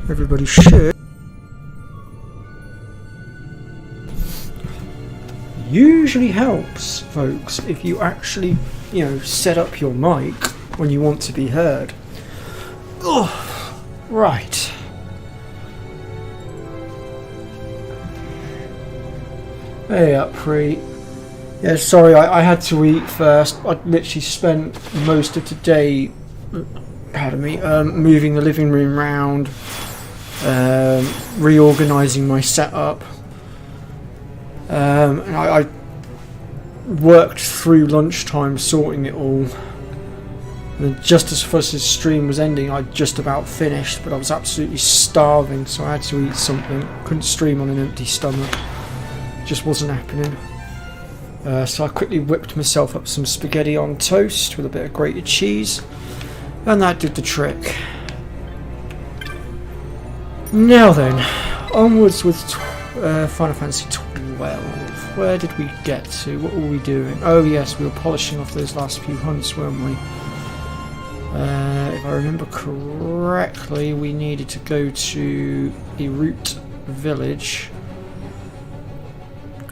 Everybody should. Usually helps, folks, if you actually, set up your mic when you want to be heard. Oh, right. Hey up, Pre. Yeah, sorry, I had to eat first. I literally spent most of today, moving the living room round, reorganising my setup. And I worked through lunchtime sorting it all. And just as Fuss's stream was ending, I just about finished, but I was absolutely starving, so I had to eat something. Couldn't stream on an empty stomach. Just wasn't happening. So I quickly whipped myself up some spaghetti on toast with a bit of grated cheese, and that did the trick. Now then, onwards with Final Fantasy 12. Where did we get to? What were we doing? Oh yes, we were polishing off those last few hunts, weren't we? If I remember correctly, we needed to go to Erut village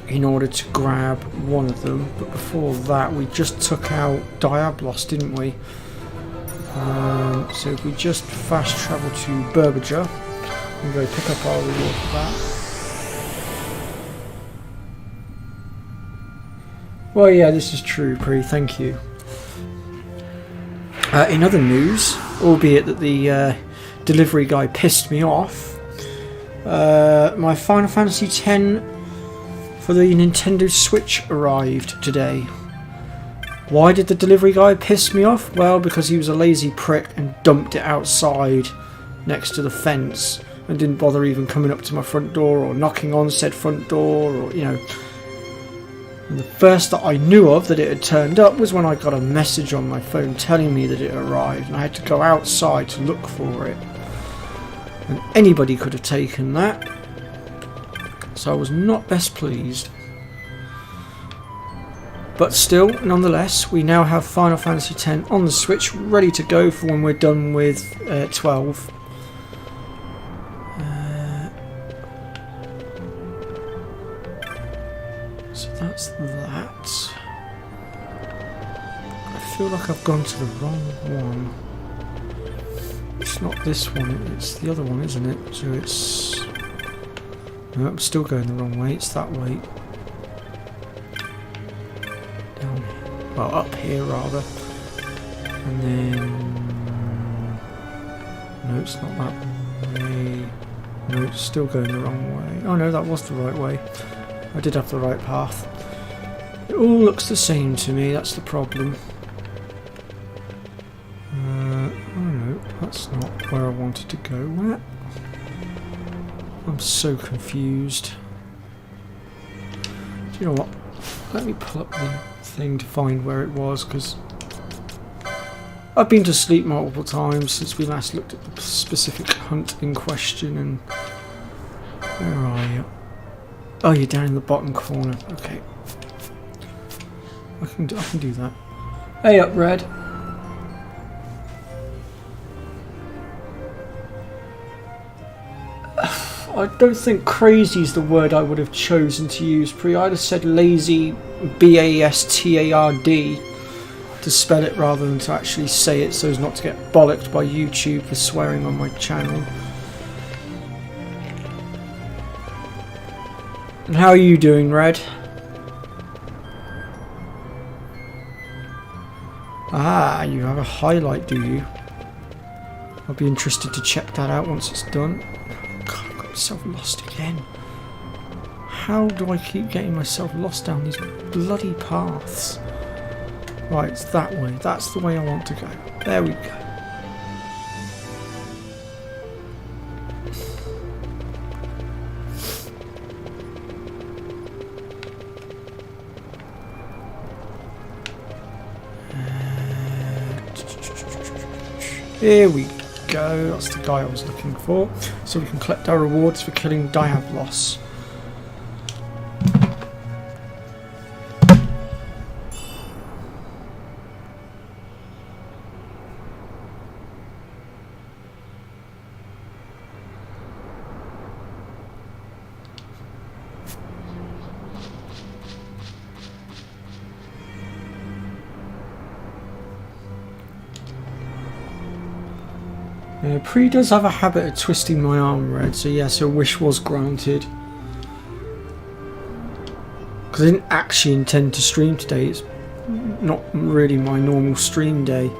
in order to grab one of them, but before that we just took out Diablos, didn't we? So if we just fast travel to Burbage and go pick up our reward for that. Well, yeah, this is true, Pre, thank you. In other news, albeit that the delivery guy pissed me off, my Final Fantasy X for the Nintendo Switch arrived today. Why did the delivery guy piss me off? Well, because he was a lazy prick and dumped it outside next to the fence and didn't bother even coming up to my front door or knocking on said front door, or And the first that I knew of that it had turned up was when I got a message on my phone telling me that it arrived, and I had to go outside to look for it. And anybody could have taken that. So I was not best pleased. But still, nonetheless, we now have Final Fantasy X on the Switch, ready to go for when we're done with 12. So that's that. I feel like I've gone to the wrong one. It's not this one, it's the other one, isn't it? So it's... No, I'm still going the wrong way. It's that way. Down here. Well, up here rather. And then... No, it's not that way. No, it's still going the wrong way. Oh no, that was the right way. I did have the right path. It all looks the same to me, that's the problem. Oh no, that's not where I wanted to go. Where? I'm so confused. Do you know what? Let me pull up the thing to find where it was, because I've been to sleep multiple times since we last looked at the specific hunt in question. And where are you? Oh, you're down in the bottom corner. Okay, I can do that. Hey up, Red. I don't think crazy is the word I would have chosen to use, Pre. I'd have said lazy, B-A-S-T-A-R-D, to spell it rather than to actually say it, so as not to get bollocked by YouTube for swearing on my channel. And how are you doing, Red? Ah, you have a highlight, do you? I'll be interested to check that out once it's done. God, I've got myself lost again. How do I keep getting myself lost down these bloody paths? Right, it's that way. That's the way I want to go. There we go. Here we go, that's the guy I was looking for. So we can collect our rewards for killing Diablos. Pre does have a habit of twisting my arm red, so yes, her wish was granted. Because I didn't actually intend to stream today. It's not really my normal stream day.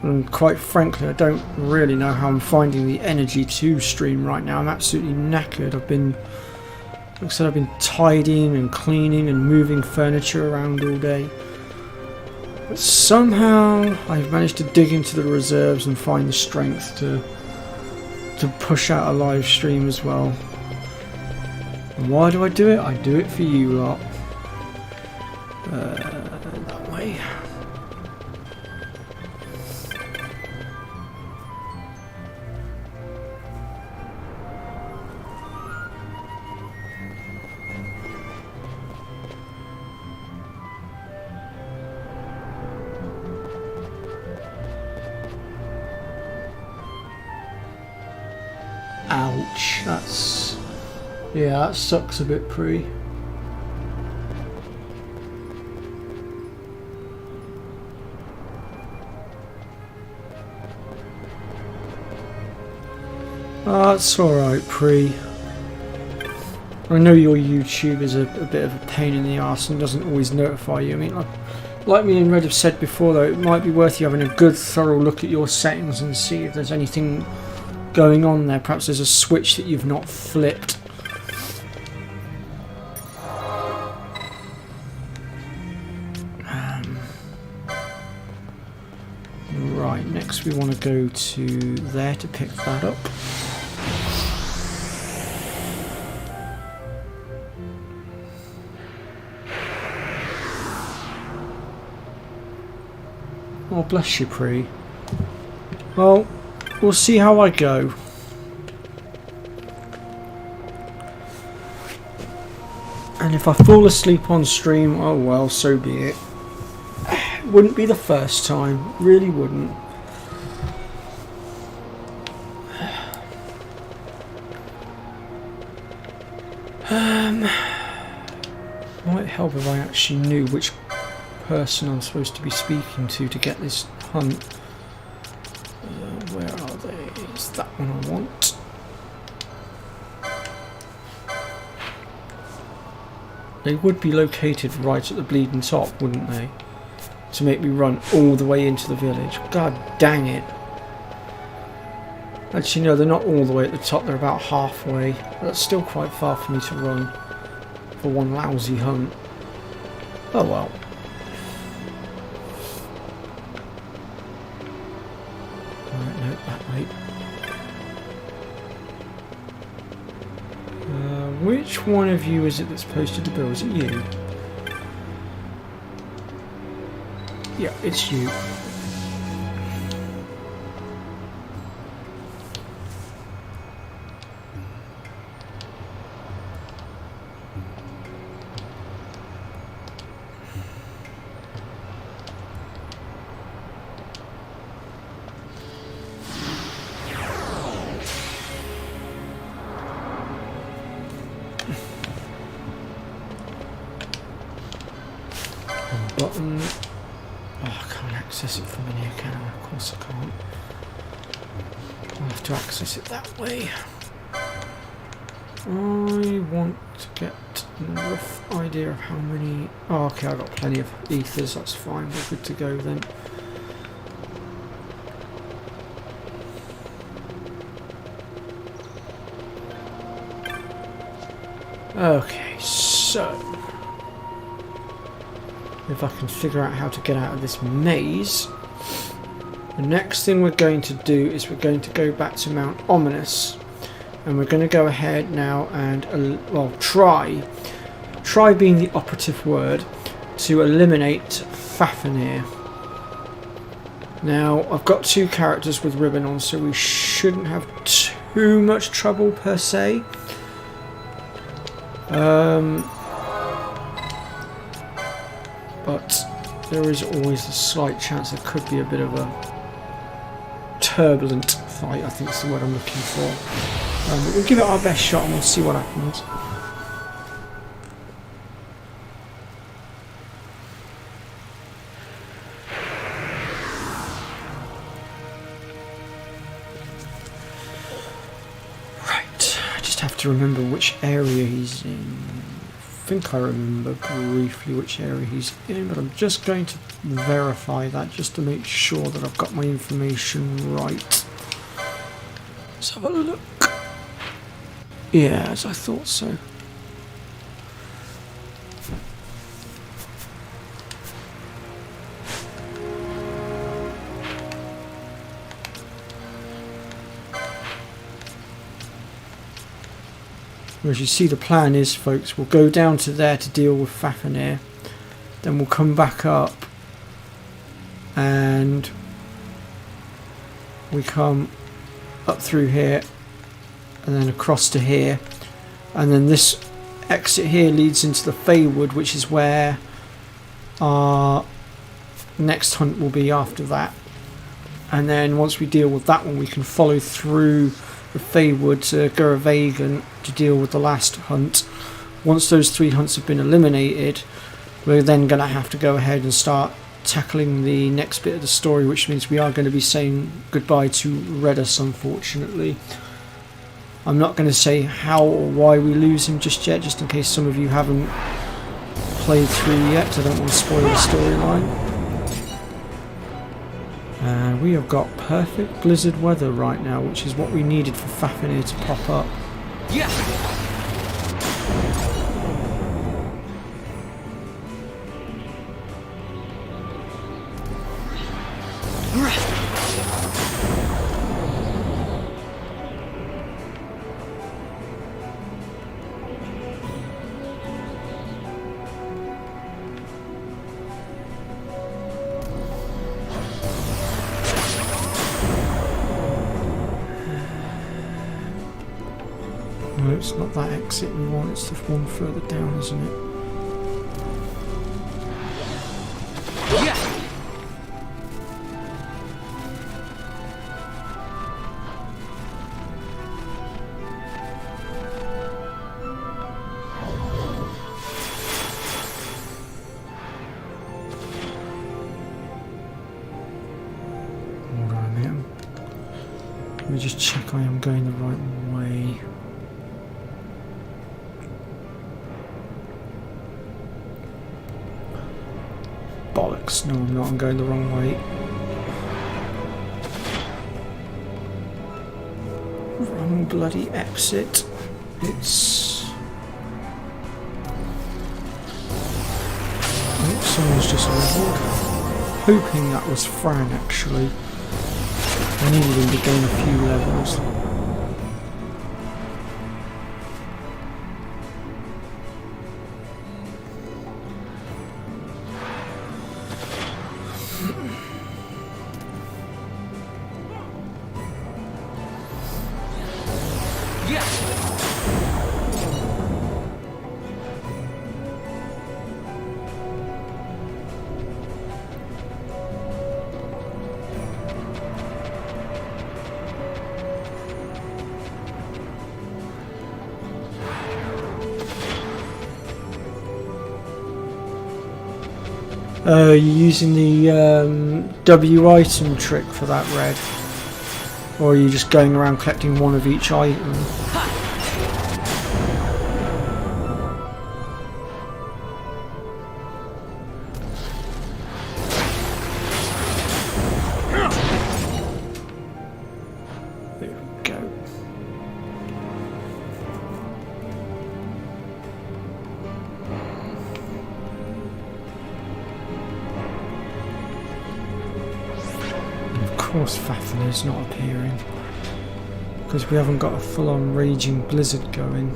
And quite frankly, I don't really know how I'm finding the energy to stream right now. I'm absolutely knackered. Like I said, I've been tidying and cleaning and moving furniture around all day. But somehow I've managed to dig into the reserves and find the strength to push out a live stream as well. And why do I do it? I do it for you lot. That way. Ouch, that sucks a bit, Pre. That's alright, Pre. I know your YouTube is a bit of a pain in the arse and doesn't always notify you. I mean, like me and Red have said before though, it might be worth you having a good thorough look at your settings and see if there's anything going on there. Perhaps there's a switch that you've not flipped. Right, next we want to go to there to pick that up. Oh, bless you, Pre. Well, we'll see how I go. And if I fall asleep on stream, oh well, so be it. Wouldn't be the first time, really wouldn't. Might help if I actually knew which person I'm supposed to be speaking to get this hunt. Where are they? It's that one I want. They would be located right at the bleeding top, wouldn't they? To make me run all the way into the village. God dang it. Actually, no, they're not all the way at the top. They're about halfway. That's still quite far for me to run for one lousy hunt. Oh well. Alright, no, that way. Which one of you is it that's posted the bill? Is it you? Yeah, it's you. Button. Oh, I can't access it from in here, can I? Of course I can't. I'll have to access it that way. I want to get a rough idea of how many... Oh, okay, I've got plenty of ethers, that's fine. We're good to go then. Okay, so... if I can figure out how to get out of this maze, the next thing we're going to do is we're going to go back to Mount Ominous, and we're going to go ahead now and well, try being the operative word, to eliminate Fafnir. Now I've got two characters with ribbon on, so we shouldn't have too much trouble per se. But there is always a slight chance there could be a bit of a turbulent fight, I think is the word I'm looking for. But we'll give it our best shot and we'll see what happens. to remember which area he's in. I think I remember briefly which area he's in, but I'm just going to verify that just to make sure that I've got my information right. Let's have a look. Yeah, as I thought so. As you see, the plan is, folks, we'll go down to there to deal with Fafnir, then we'll come back up and we come up through here and then across to here, and then this exit here leads into the Feywood, which is where our next hunt will be after that. And then once we deal with that one, we can follow through the Feywood to Guravagan to deal with the last hunt. Once those 3 hunts have been eliminated, we're then going to have to go ahead and start tackling the next bit of the story, which means we are going to be saying goodbye to Redus, unfortunately. I'm not going to say how or why we lose him just yet, just in case some of you haven't played through yet, so I don't want to spoil the storyline. And we have got perfect blizzard weather right now, which is what we needed for Fafnir to pop up. Yeah. No, it's not that exit we want, it's the one further down, isn't it? Yeah. Hold on a minute. Let me just check I am going the right way. Bollocks, no I'm not, I'm going the wrong way. Wrong bloody exit. It's... oh, someone's just leveled. Hoping that was Fran actually. I needed him to gain a few levels. You're using the W item trick for that, Red? Or are you just going around collecting one of each item? There we go. Of course Fafnir's not appearing because we haven't got a full-on raging blizzard going.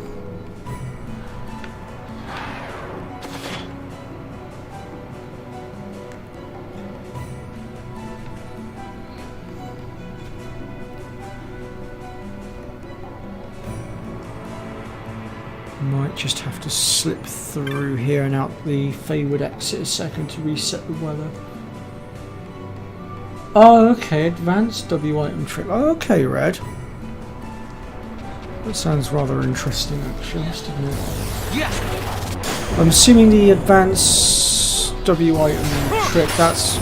Might just have to slip through here and out the Feywood exit a second to reset the weather. Oh, okay, advanced W item trick. Oh, okay, Red. That sounds rather interesting, actually, doesn't it? Yeah. I'm assuming the advanced W item trick, that's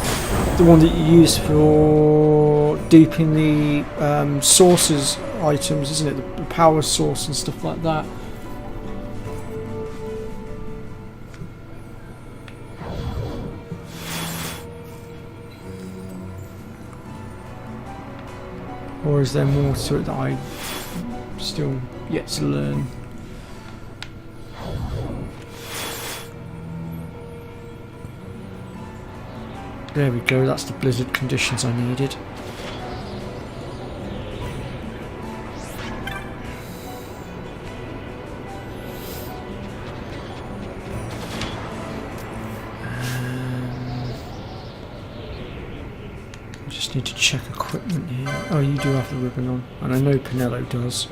the one that you use for duping the sources items, isn't it? The power source and stuff like that. Or is there more to it that I still yet to learn? There we go, that's the blizzard conditions I needed. Just need to check equipment here. Oh, you do have the ribbon on, and I know Pinello does.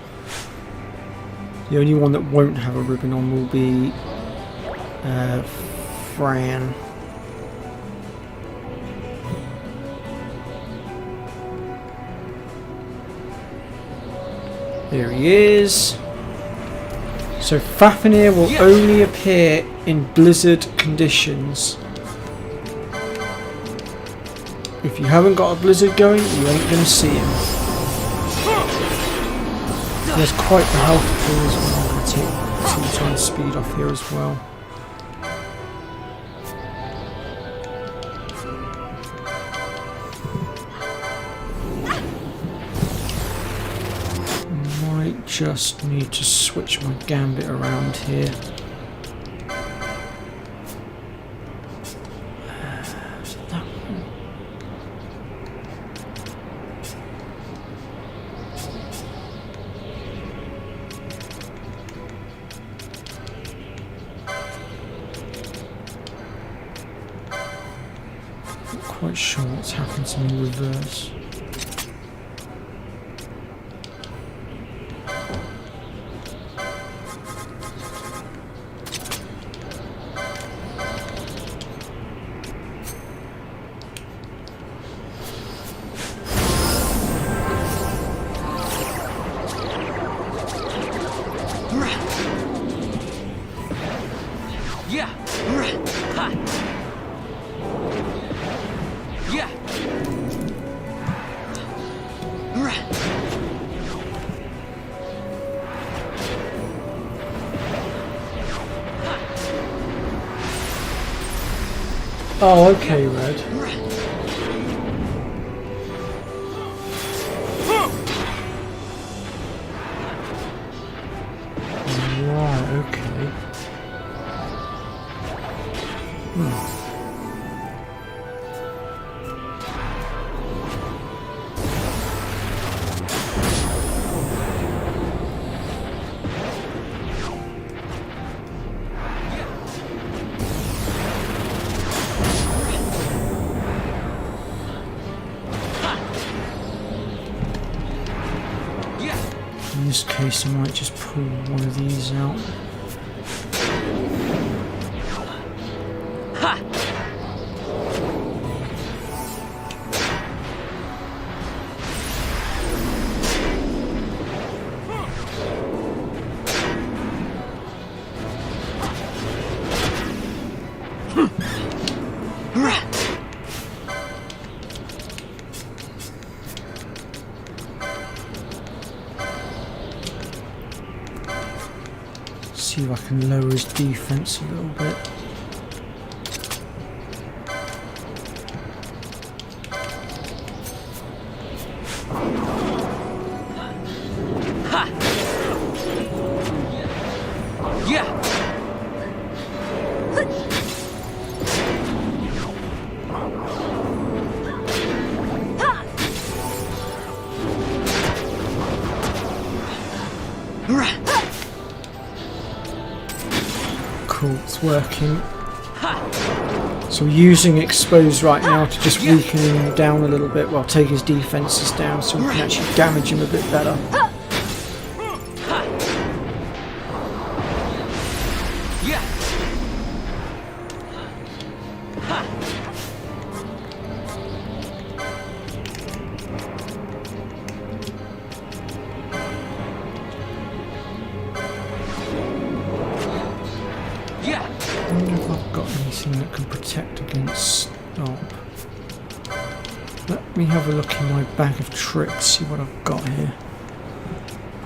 The only one that won't have a ribbon on will be Fran. There he is. So Fafnir will only appear in blizzard conditions. If you haven't got a blizzard going, you ain't gonna see him. There's quite the health pool as well. I'm gonna take 2 times speed off here as well. Might just need to switch my gambit around here. Quite sure what's happened to me in reverse. Yeah. Ha. Yeah. Oh, okay, Red. Right, okay. In this case, I might just pull one of these out. Ha. See if I can lower his defense a little bit. Ha. Yeah. Cool, it's working. So we're using Expose right now to just weaken him down a little bit, well, take his defenses down so we can actually damage him a bit better. Yeah. Yeah. I wonder if I've got anything that can protect against stop. Let me have a look in my bag of tricks, see what I've got here.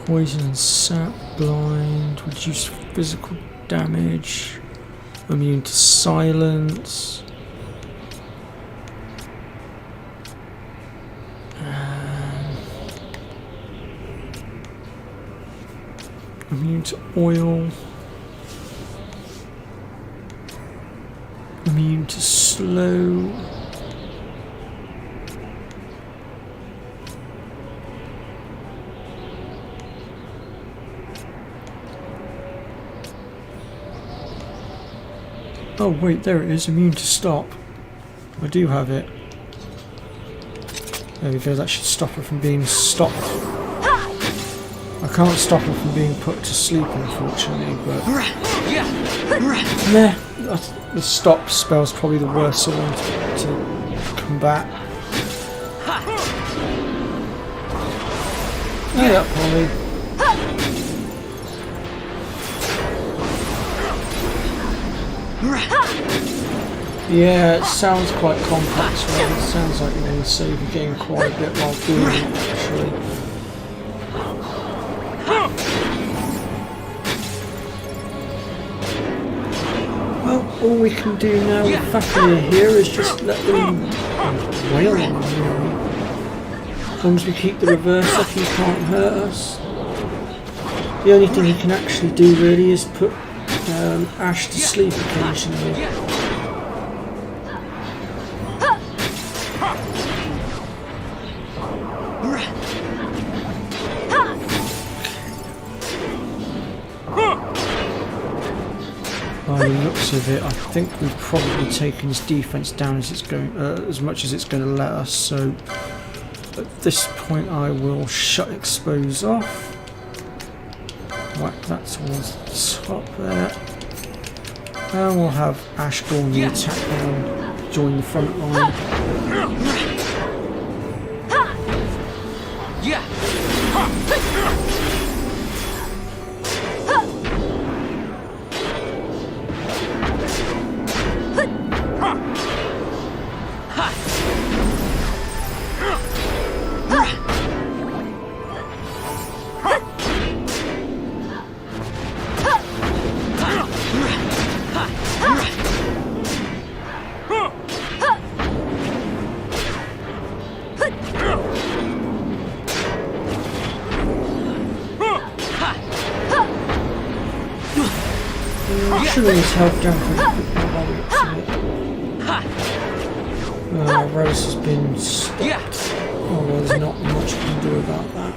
Poison and sap, blind, reduce physical damage, immune to silence. Immune to oil. Immune to slow. Oh wait, there it is, immune to stop. I do have it. There we go, that should stop her from being stopped. I can't stop her from being put to sleep, unfortunately, but... Meh, the stop spell's probably the worst one to combat. Hey up, Polly. Yeah, it sounds quite complex, right? It sounds like you're going to save the game quite a bit while doing it, actually. Well, all we can do now with Fafnir here is just let them wail on them, really. As long as we keep the reverse up, he can't hurt us. The only thing he can actually do, really, is put Ash to sleep occasionally. By the looks of it, I think we've probably taken his defense down as it's going, as much as it's going to let us. So at this point, I will shut expose off. Whack that towards the top there, and we'll have Ash go on the attack and join the front line. Shooting his health down pretty quickly while we get to it. Rose has been stopped. Oh, well, there's not much we can do about that.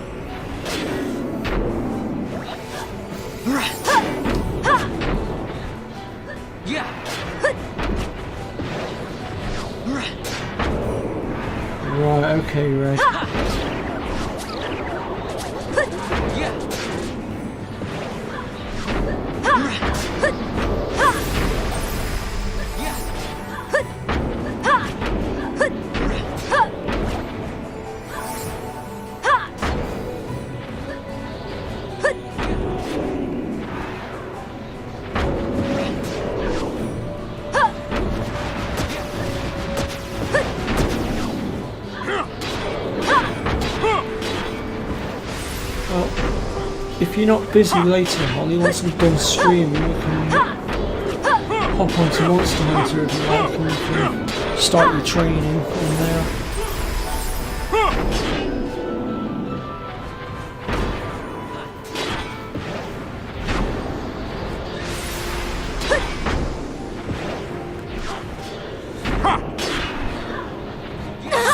Right, okay, Red. If you're not busy later, Holly, once we've done streaming, we can hop onto Monster Hunter if you like, and we can start your training on there.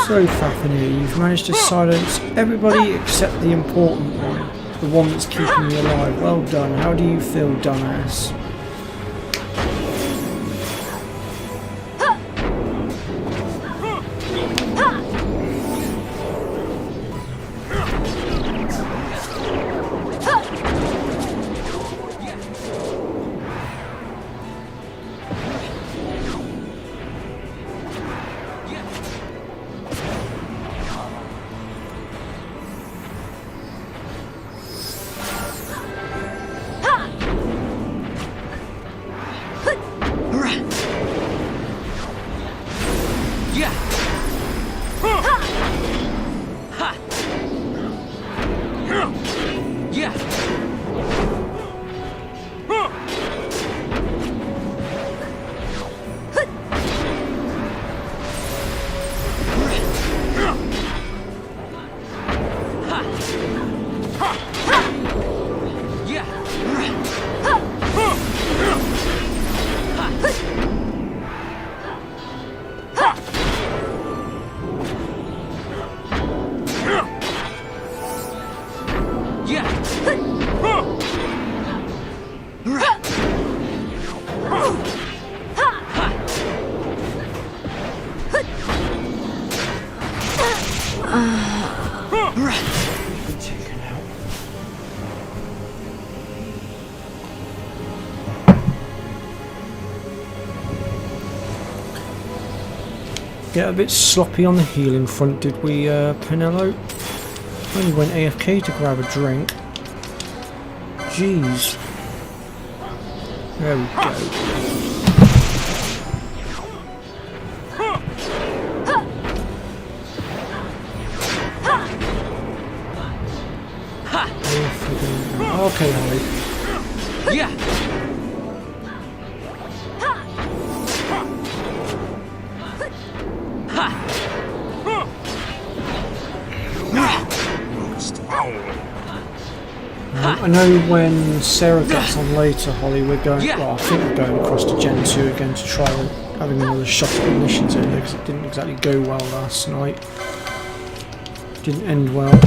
So Fafnir, you've managed to silence everybody except the important one. The one that's keeping you alive. Well done. How do you feel, dumbass? Taken out. Get a bit sloppy on the healing front, did we, Pinello? Only went AFK to grab a drink. Jeez. There we go. Okay, Holly. Yeah. I know when Sarah gets on later, Holly, we're going. Yeah. Well, I think we're going across to Gen 2 again to try having another shot at the missions earlier because it didn't exactly go well last night. Didn't end well.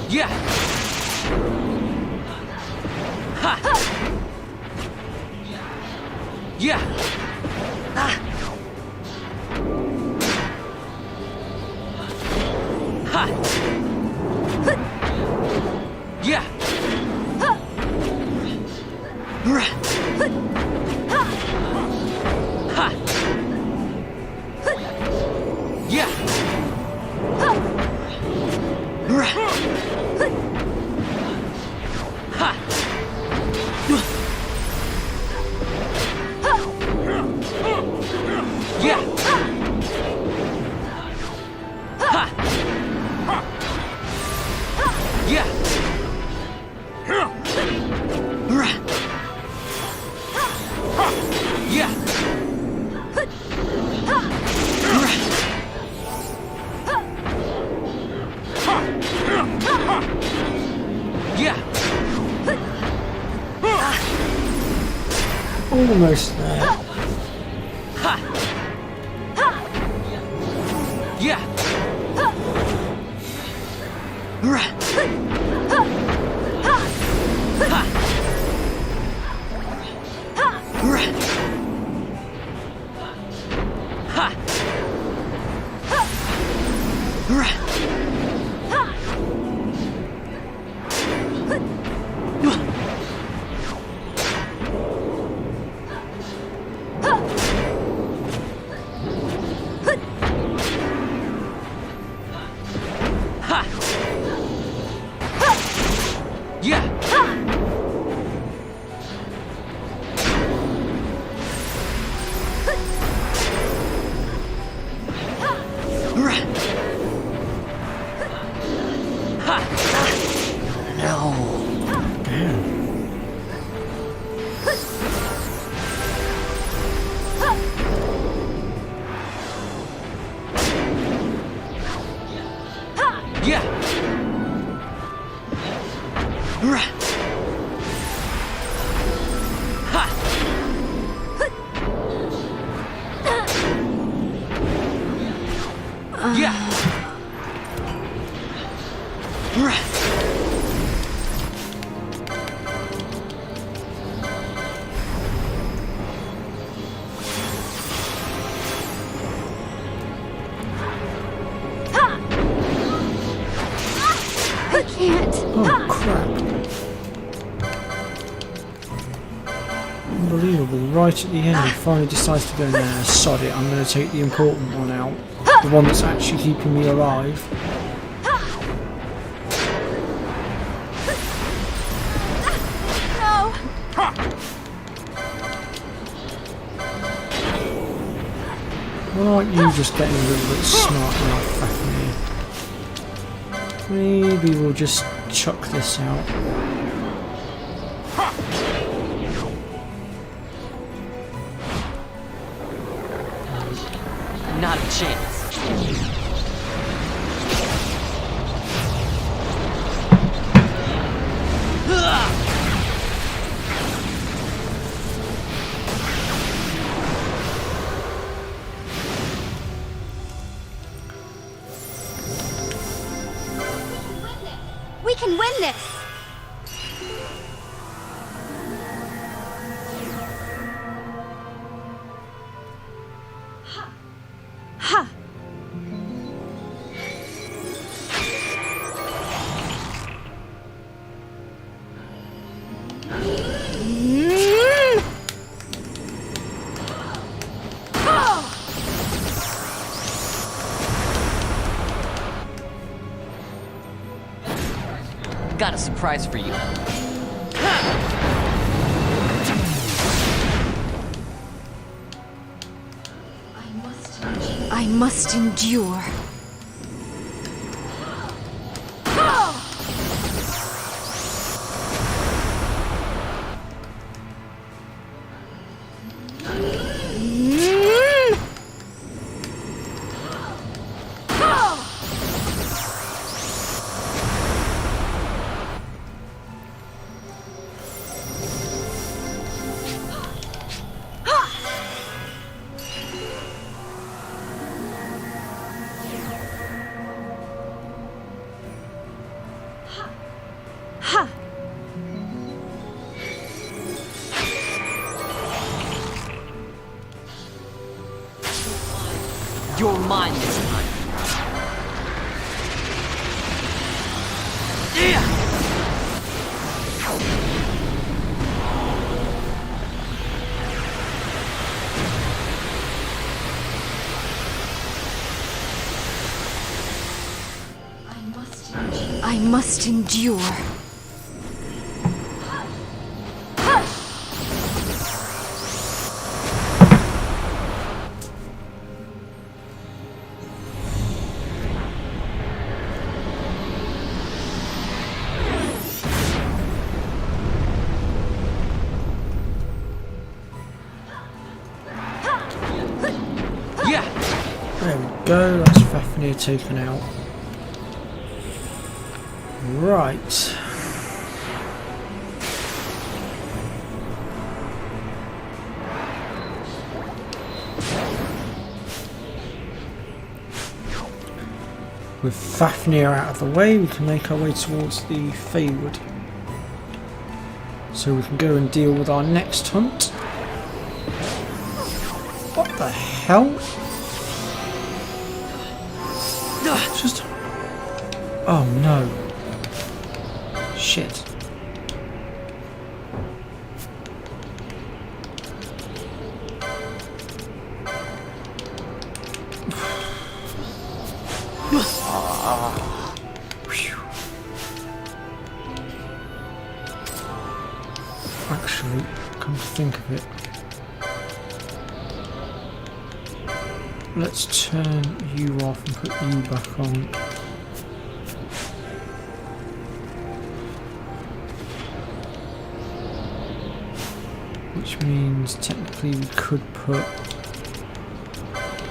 Yeah. Yeah. Ha. Yeah. Ah. Ha. Yeah. Ha. Yeah. Ha. Yeah. Ha. Yeah. Yeah. Yeah. Almost there. Ha. Yeah. Yeah. Yeah. Ha. Yeah. I can't. Oh crap. Unbelievable. inevitable. Right at the end, he finally decides to go, nah, sod it, I'm going to take the important one out. The one that's actually keeping me alive. No! Well, aren't you just getting a little bit smart now, Fafnir? Maybe we'll just chuck this out. Not a chance. We can win this! Ha! Got a surprise for you. I must endure. Ha! You're mine this time. Yeah! I must endure. Yeah! There we go, that's Fafnir taken out. Right. With Fafnir out of the way, we can make our way towards the Feywood. So we can go and deal with our next hunt. What the hell? Just... Oh no. Shit. Actually, come to think of it, let's turn you off and put you back on. Which means technically we could put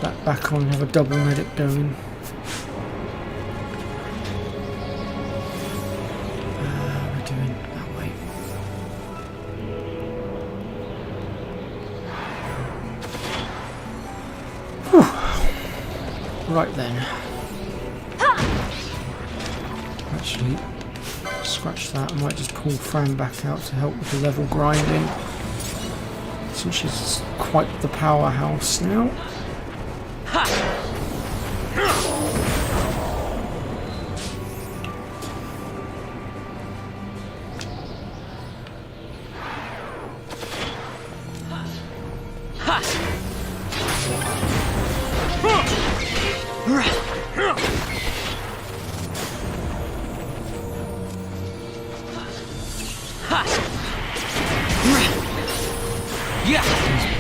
that back on and have a double medic going. We're doing it that way. Whew. Right then. Actually, scratch that. I might just pull Fran back out to help with the level grinding. Since she's quite the powerhouse now. Yeah.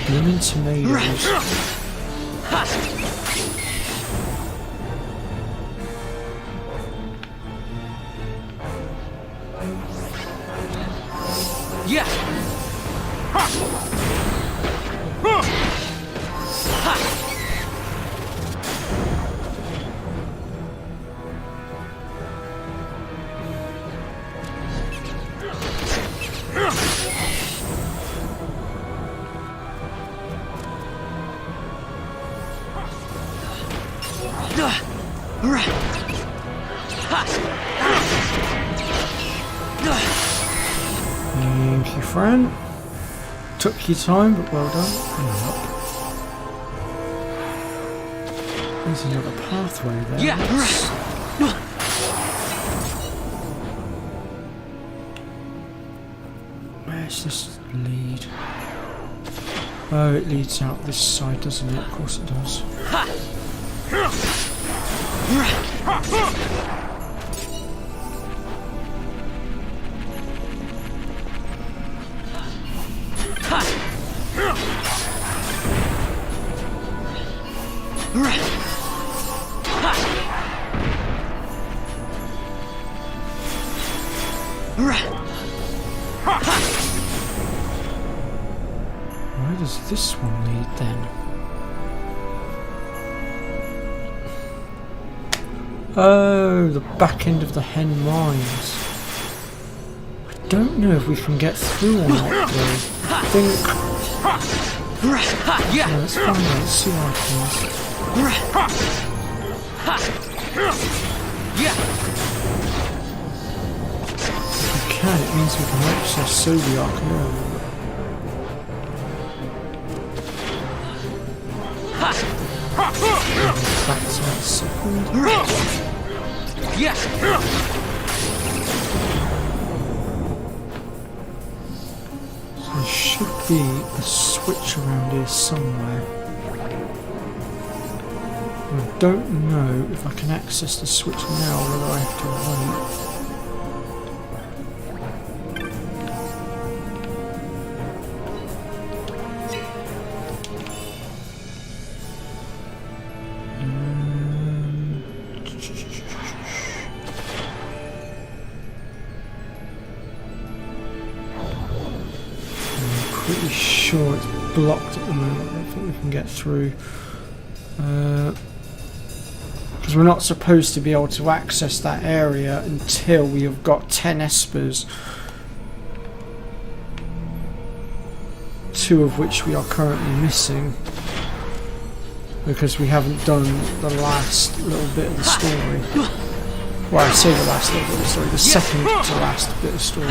Blooming tomatoes. Yeah. Thank you, friend. Took your time, but well done. There's another pathway there. Yeah. Where's this lead? Oh, it leads out this side, doesn't it? Of course it does. Where does this one lead then? Oh, the back end of the hen mines. I don't know if we can get through or not though. I think... Yeah. Let's find out, let's see what happens. Yeah. If we can, it means we can access zodiac now. Back to that second. Yeah. There should be a switch around here somewhere. I don't know if I can access the switch now or whether I have to wait. Pretty sure it's blocked at the moment. I don't think we can get through because we're not supposed to be able to access that area until we have got 10 espers, 2 of which we are currently missing because we haven't done the last little bit of the story. Well, I say the last little bit of the story, the second to last bit of story.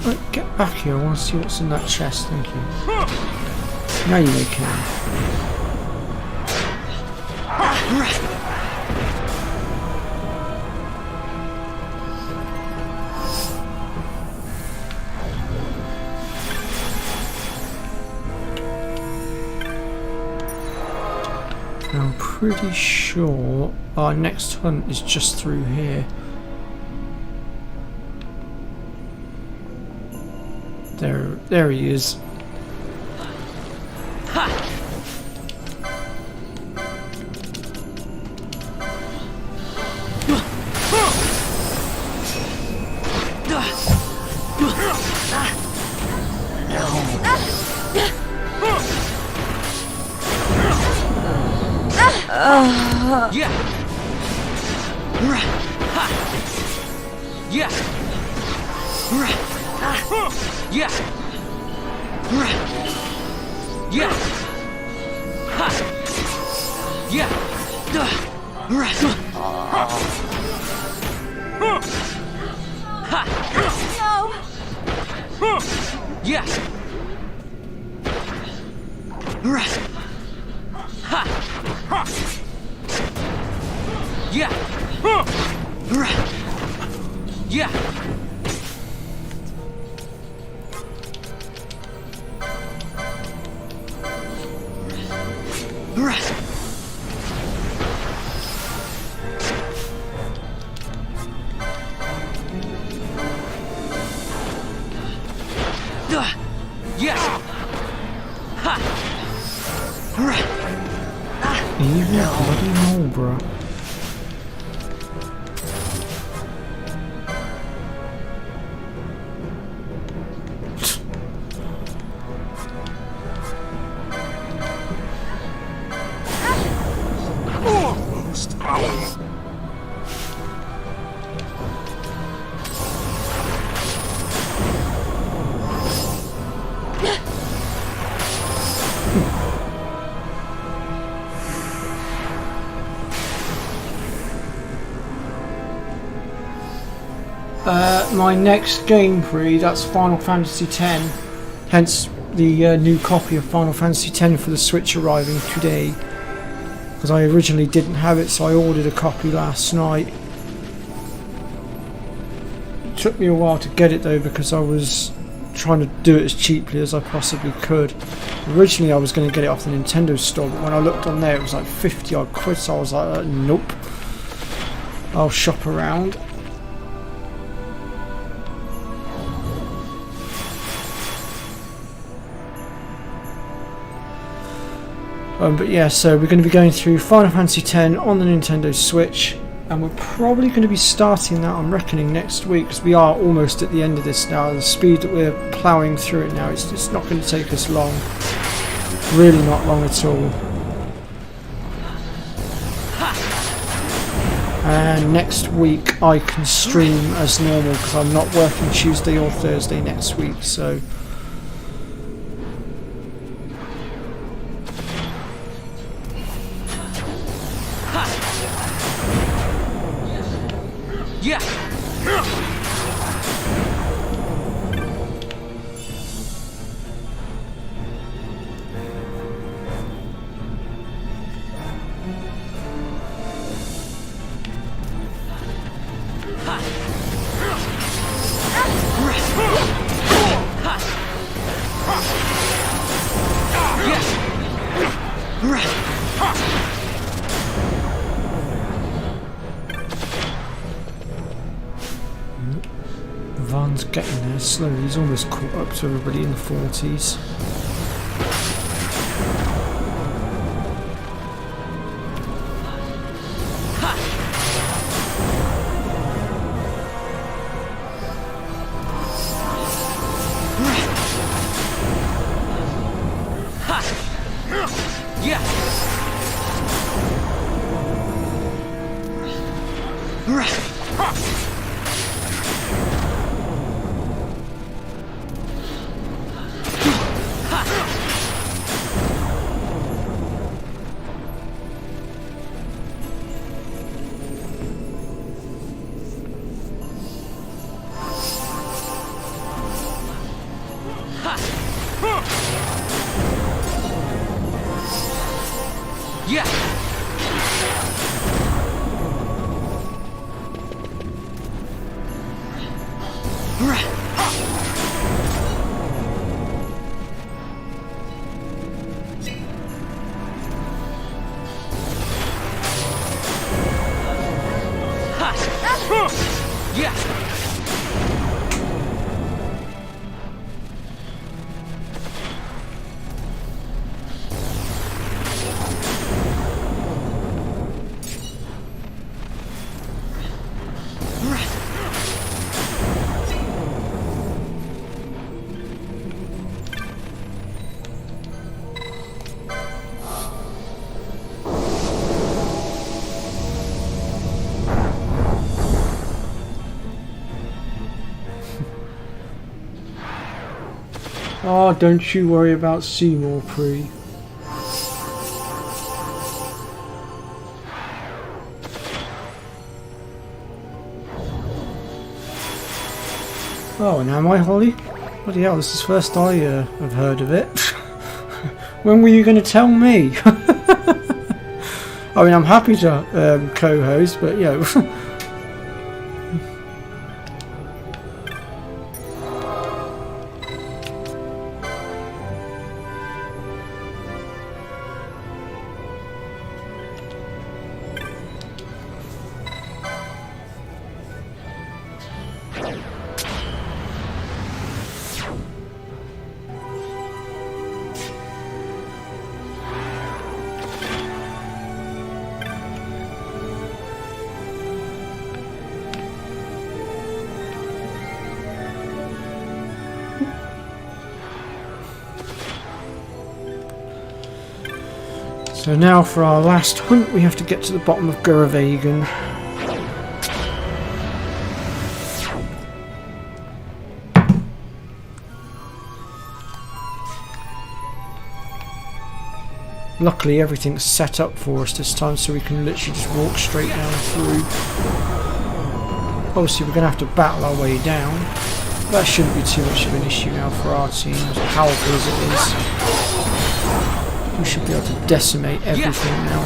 Right, get back here, I want to see what's in that chest, thank you. Now you may can. I'm pretty sure our next hunt is just through here. There he is. Yeah. Yeah. Yeah. Yeah. Yeah. Yeah. Yeah. Yes. Ha. Evil bloody hole, bro. My next game pre, that's Final Fantasy X, hence the new copy of Final Fantasy X for the Switch arriving today, because I originally didn't have it, so I ordered a copy last night. It took me a while to get it though, because I was trying to do it as cheaply as I possibly could. Originally I was going to get it off the Nintendo store, but when I looked on there it was like 50 odd quid, so I was like, nope, I'll shop around. But yeah, so we're going to be going through Final Fantasy X on the Nintendo Switch, and we're probably going to be starting that, I'm reckoning, next week, because we are almost at the end of this now. The speed that we're ploughing through it now, it's not going to take us long. Really not long at all. And next week I can stream as normal, because I'm not working Tuesday or Thursday next week, so... Yeah. Van's getting there slowly, he's almost caught up to everybody in the 40s. Oh, don't you worry about Seymour, Pre. Oh, and am I, Holly? Bloody hell, this is the first I have heard of it. When were you going to tell me? I mean, I'm happy to co-host, but you know. So now for our last hunt, we have to get to the bottom of Guravagan. Luckily everything's set up for us this time, so we can literally just walk straight down through. Obviously we're going to have to battle our way down. That shouldn't be too much of an issue now for our team, as powerful as it is. We should be able to decimate everything now.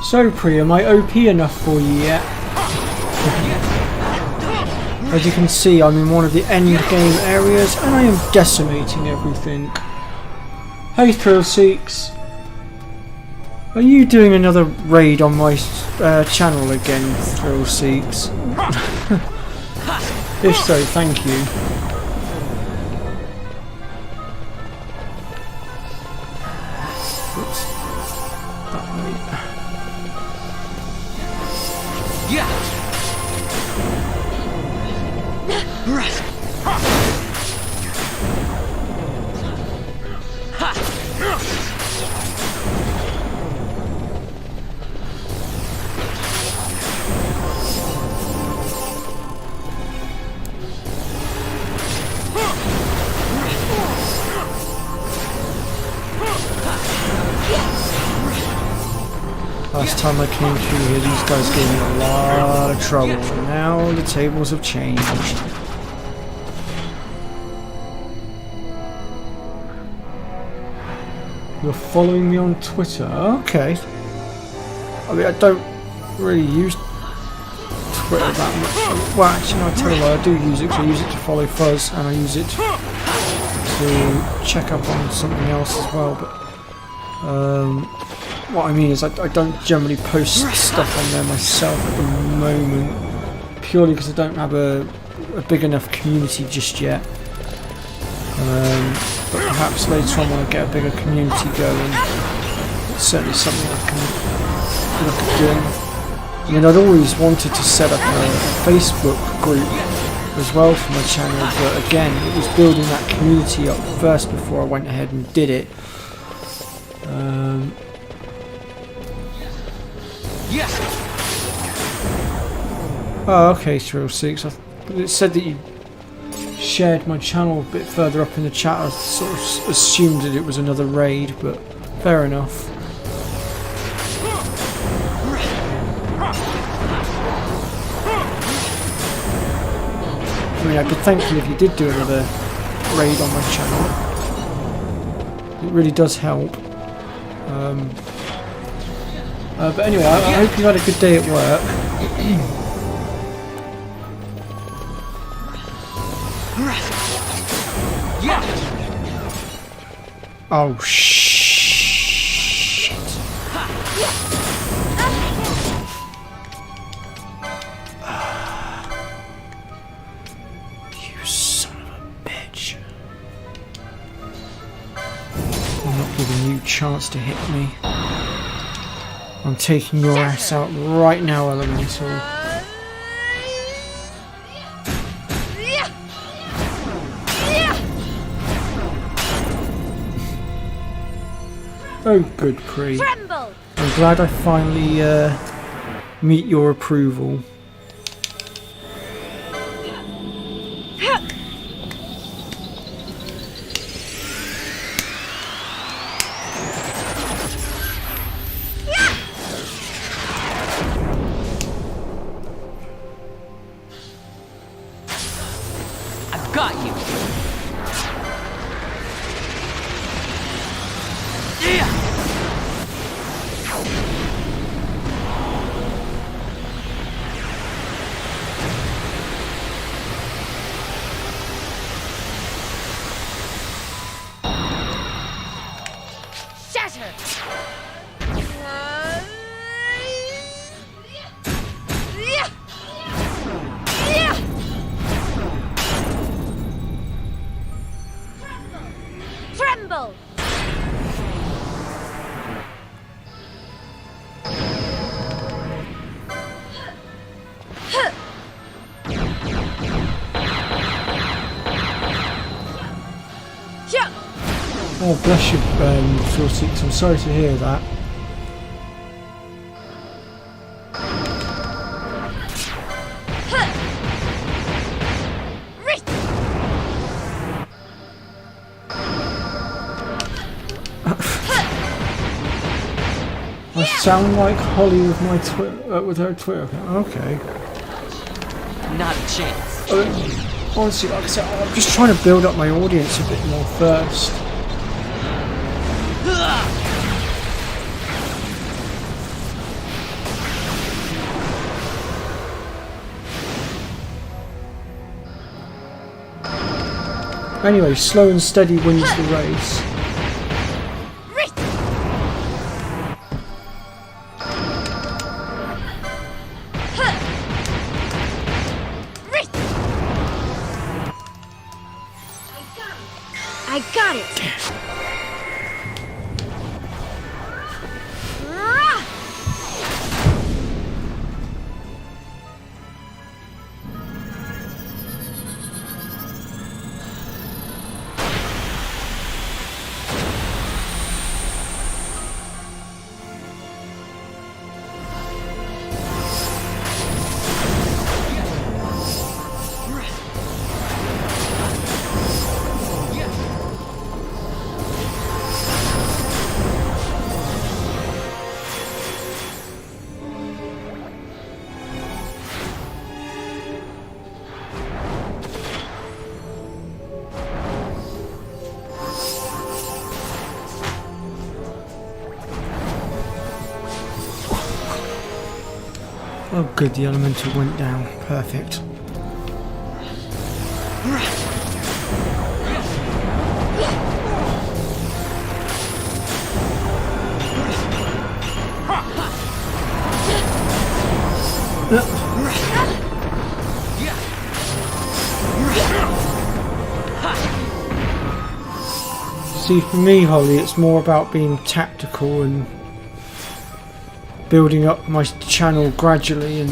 So Priya, am I OP enough for you yet? As you can see, I'm in one of the end game areas and I am decimating everything. Hey Thrill Seeks, are you doing another raid on my channel again, Thrill Seeks? If so, thank you. Oops. That way. Last time I came through here, these guys gave me a lot of trouble, and now the tables have changed. You're following me on Twitter? Okay. I mean, I don't really use Twitter that much. Well, actually, no, I tell you what, I do use it, because I use it to follow Fuzz, and I use it to check up on something else as well, but what I mean is I don't generally post stuff on there myself at the moment, purely because I don't have a big enough community just yet. But perhaps later on when I get a bigger community going, it's certainly something I can look at doing. I mean, I'd always wanted to set up a Facebook group as well for my channel, but again, it was building that community up first before I went ahead and did it. Oh, okay, Thrill 6. It said that you shared my channel a bit further up in the chat. I sort of assumed that it was another raid, but fair enough. I mean, I'd be thankful if you did do another raid on my channel. It really does help. But anyway, I hope you had a good day at work. Oh, shit. You son of a bitch. I'm not giving you a chance to hit me. I'm taking your ass out right now, Elemental. Oh, good, Cree. Tremble! I'm glad I finally meet your approval. I've got you. Yeah. Shatter! Tremble! Oh, bless you, Phil Six. I'm sorry to hear that. I sound like Holly with my with her Twitter account. Okay. Not a chance. Honestly, like I said, I'm just trying to build up my audience a bit more first. Anyway, slow and steady wins the race. I got it! Oh good, the elemental went down. Perfect. See, for me, Holly, it's more about being tactical and building up my channel gradually and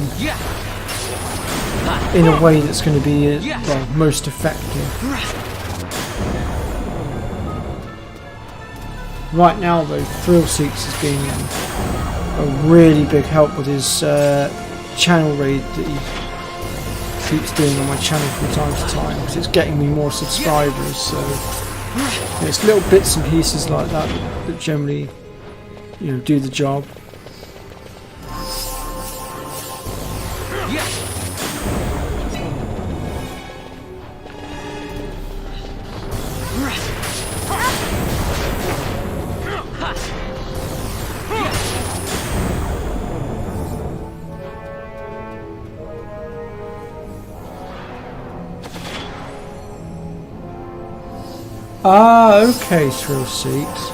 in a way that's going to be well, most effective. Right now though, Thrill Seeks is being a really big help with his channel raid that he keeps doing on my channel from time to time, because it's getting me more subscribers, so it's little bits and pieces like that that generally, you know, do the job. Ah, okay, Thrill Seeks.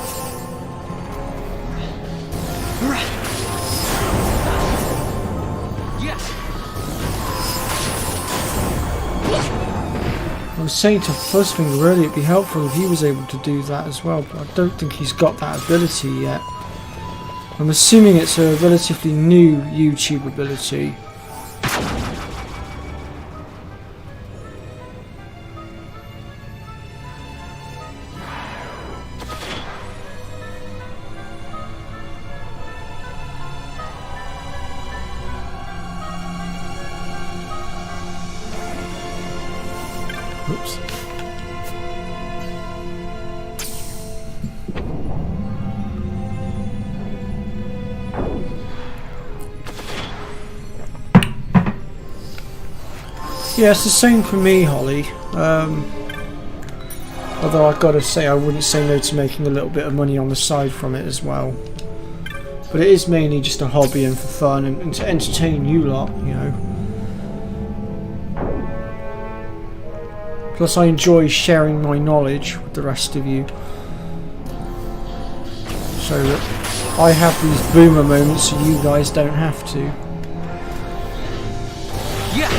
I was saying to Fuzzfinger earlier it'd be helpful if he was able to do that as well, but I don't think he's got that ability yet. I'm assuming it's a relatively new YouTube ability. Oops. Yeah, it's the same for me, Holly. Although I've got to say I wouldn't say no to making a little bit of money on the side from it as well. But it is mainly just a hobby and for fun and to entertain you lot, you know. Plus I enjoy sharing my knowledge with the rest of you. So that I have these boomer moments so you guys don't have to. Yeah.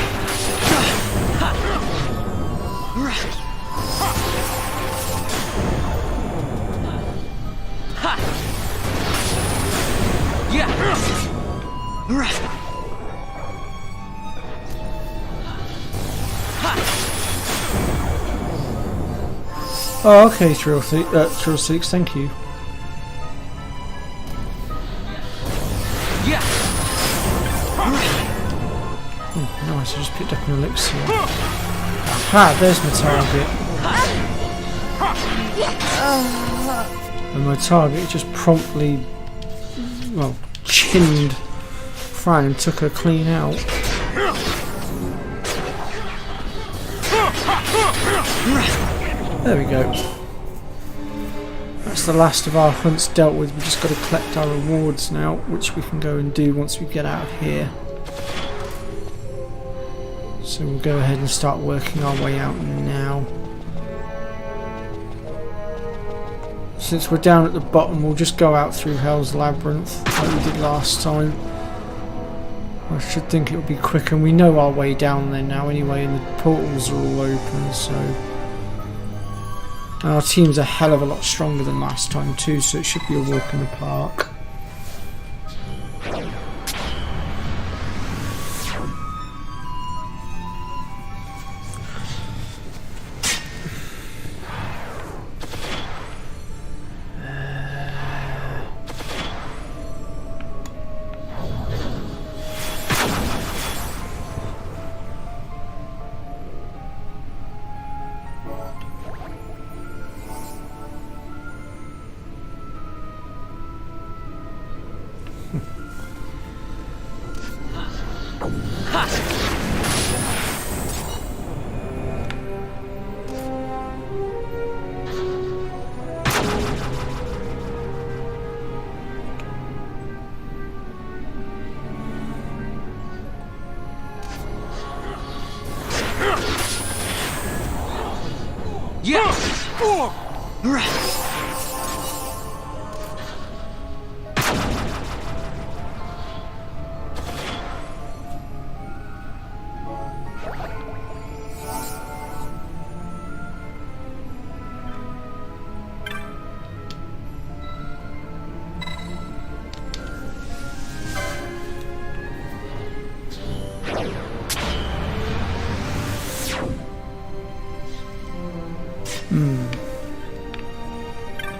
Oh, okay, Thrill Seeks, thank you. Oh, nice, I just picked up an elixir. Aha, there's my target. And my target just promptly, well, chinned Fran and took her clean out. There we go. That's the last of our hunts dealt with. We've just got to collect our rewards now, which we can go and do once we get out of here. So we'll go ahead and start working our way out now. Since we're down at the bottom, we'll just go out through Hell's Labyrinth like we did last time. I should think it will be quick, and we know our way down there now anyway, and the portals are all open, so... And our team's a hell of a lot stronger than last time too, so it should be a walk in the park.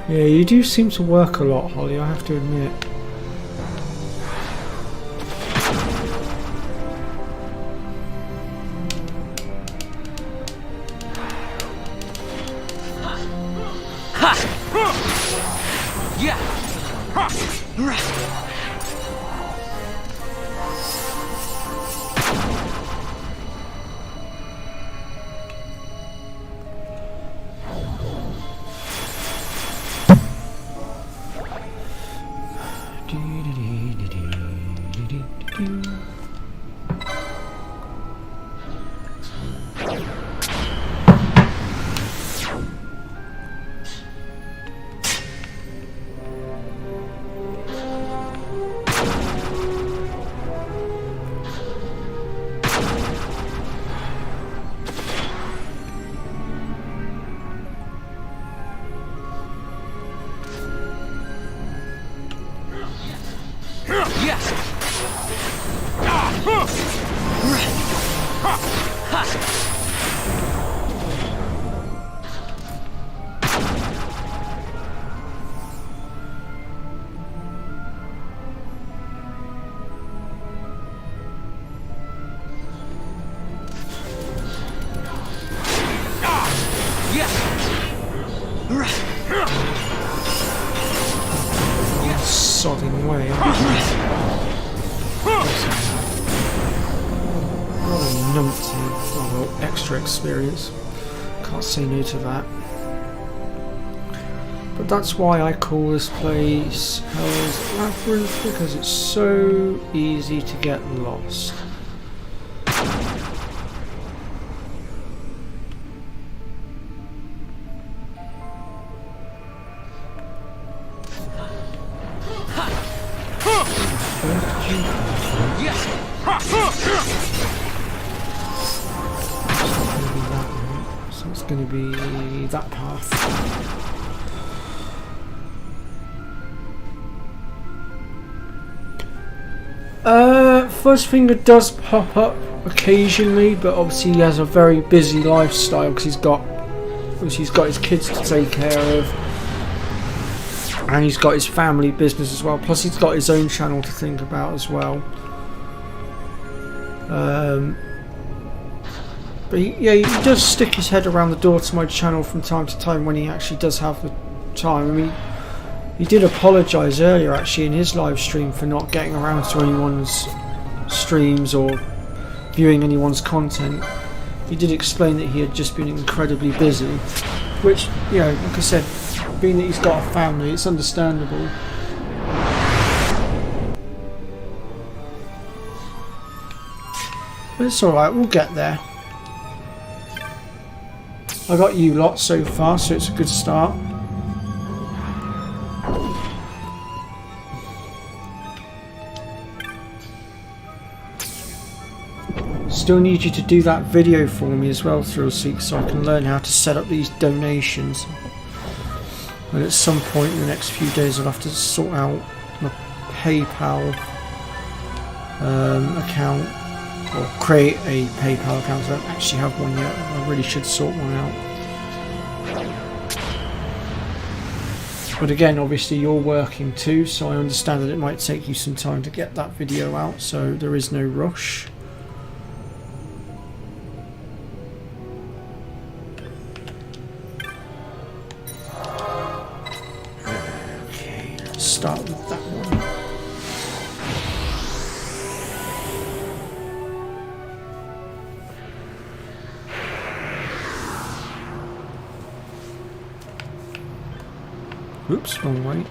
Yeah, you do seem to work a lot, Holly, I have to admit. well, extra experience. Can't say no to that. But that's why I call this place Hell's Labyrinth, because it's so easy to get lost. So it's going to be that path. Fuzzfinger does pop up occasionally, but obviously he has a very busy lifestyle because he's got his kids to take care of, and he's got his family business as well. Plus, he's got his own channel to think about as well. But he does stick his head around the door to my channel from time to time when he actually does have the time. I mean, he did apologise earlier actually in his live stream for not getting around to anyone's streams or viewing anyone's content. He did explain that he had just been incredibly busy, which, you know, like I said, being that he's got a family, it's understandable. But it's alright, we'll get there. I got you lot so far, so it's a good start. Still need you to do that video for me as well, Thrillseek, so I can learn how to set up these donations. And at some point in the next few days I'll have to sort out my PayPal account, or create a PayPal account. I don't actually have one yet. I really should sort one out. But again, obviously you're working too, so I understand that it might take you some time to get that video out, so there is no rush. Okay, let's start with that one. Oops, wrong way.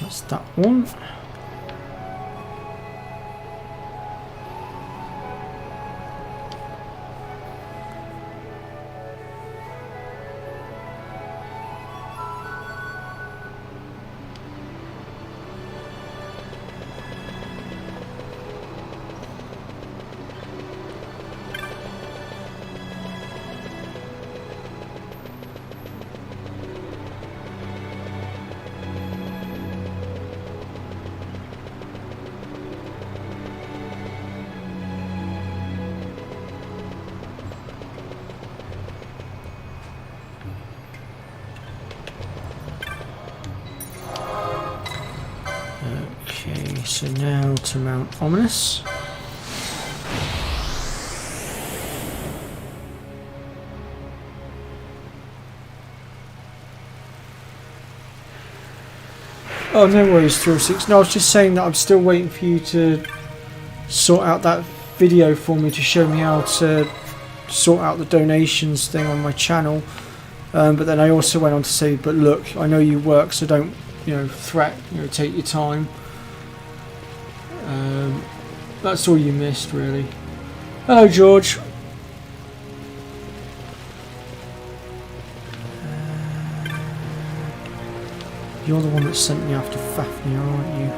That's that one. Okay, so now to Mount Ominous. Oh, no worries, Thrillseek. No, I was just saying that I'm still waiting for you to sort out that video for me to show me how to sort out the donations thing on my channel. But then I also went on to say, but look, I know you work, so don't, take your time. That's all you missed, really. Hello, George. You're the one that sent me after Fafnir, aren't you?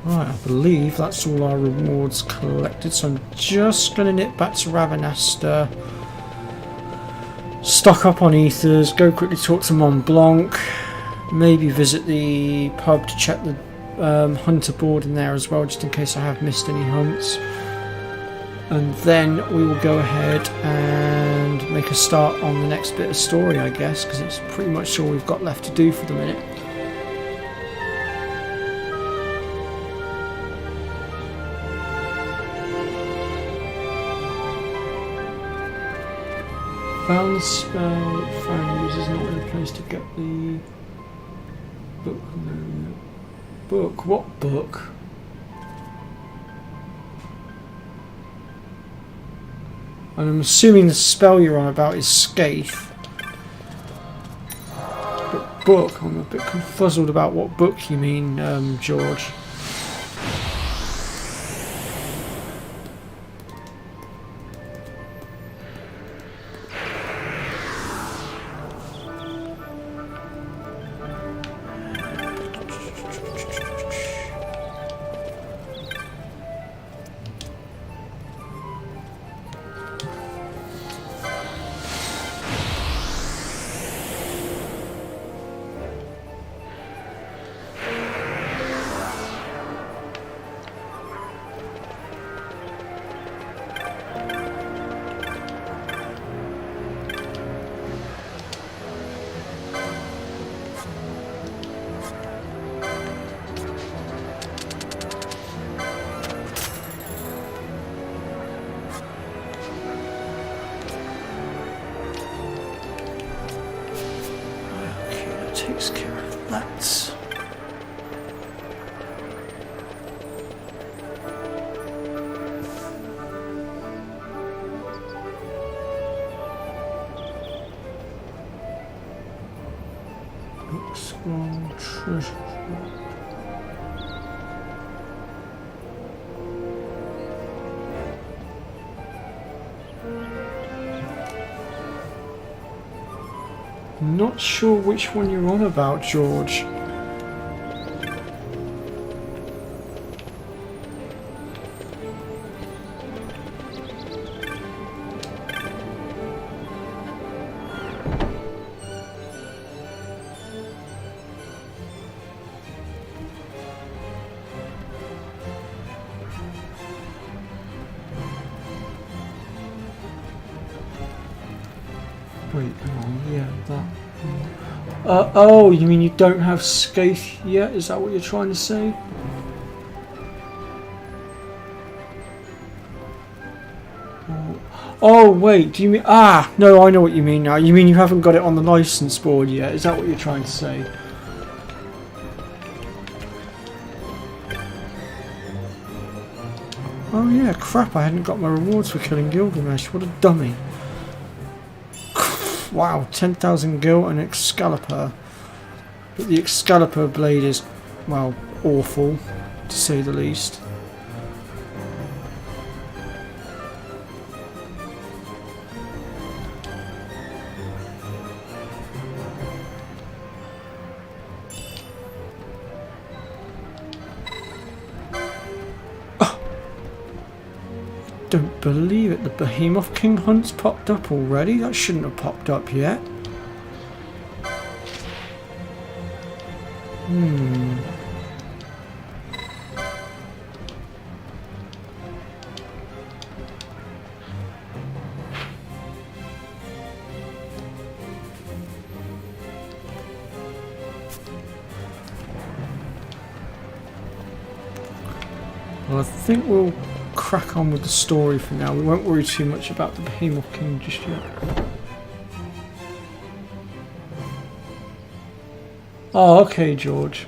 Right, I believe that's all our rewards collected, so I'm just going to nip back to Ravenasta, stock up on ethers, go quickly talk to Mont Blanc, maybe visit the pub to check the hunter board in there as well, just in case I have missed any hunts. And then we will go ahead and make a start on the next bit of story, I guess, because it's pretty much all we've got left to do for the minute. Found the spell, found users not in a place to get the book. Book? What book? And I'm assuming the spell you're on about is Scathe. But book, I'm a bit confuzzled about what book you mean, George. Takes care of that. Book scroll, treasure. Not sure which one you're on about, George. Wait, oh yeah, that. Oh, you mean you don't have Scathe yet? Is that what you're trying to say? Oh, wait, do you mean... Ah, no, I know what you mean now. You mean you haven't got it on the license board yet? Is that what you're trying to say? Oh yeah, crap, I hadn't got my rewards for killing Gilgamesh. What a dummy. Wow, 10,000 gil and Excalibur. But the Excalibur blade is, well, awful, to say the least. Don't believe it, the Behemoth King hunt's popped up already? That shouldn't have popped up yet. Well, I think we'll crack on with the story for now. We won't worry too much about the Behemoth King just yet. Oh, okay, George.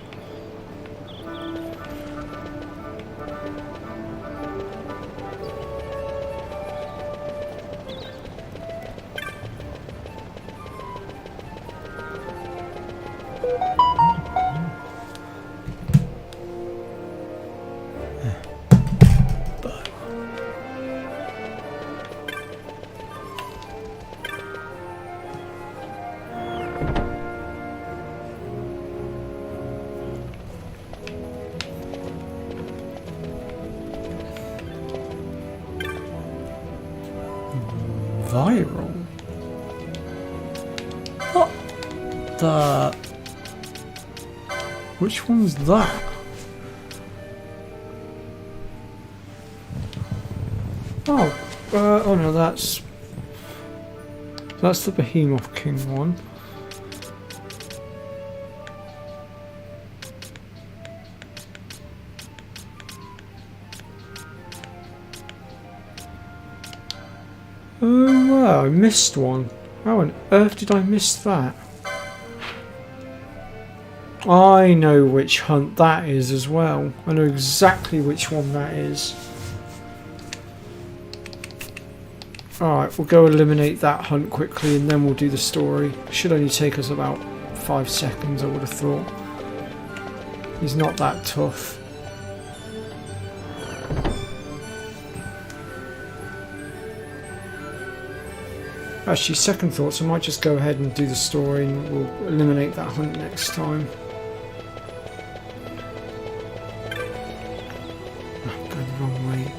viral. What the? Which one's that? Oh no, that's the Behemoth King one. Oh wow, I missed one. How on earth did I miss that? I know which hunt that is as well. I know exactly which one that is. Alright, we'll go eliminate that hunt quickly and then we'll do the story. Should only take us about 5 seconds, I would have thought. He's not that tough. Actually, second thoughts, I might just go ahead and do the story and we'll eliminate that hunt next time. Oh, I'm going the wrong way.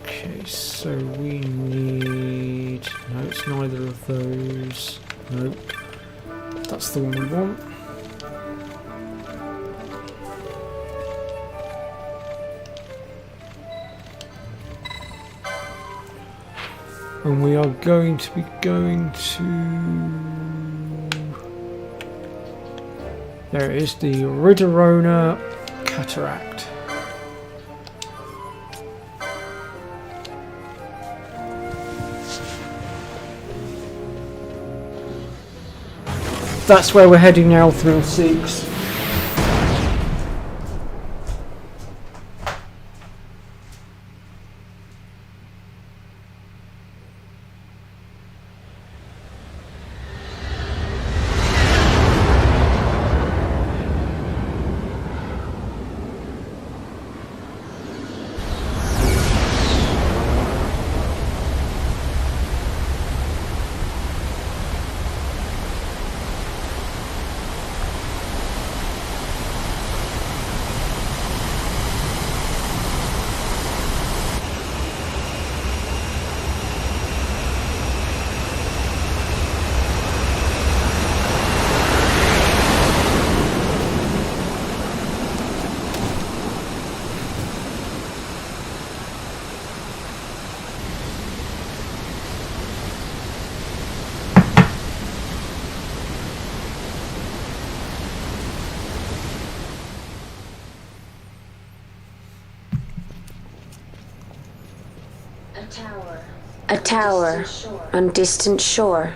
Okay, so we need... No, it's neither of those. Nope. That's the one we want. And we are going to be going to... There it is, the Ridorona Cataract. That's where we're heading now, Thrill Seeks. A tower on distant shore,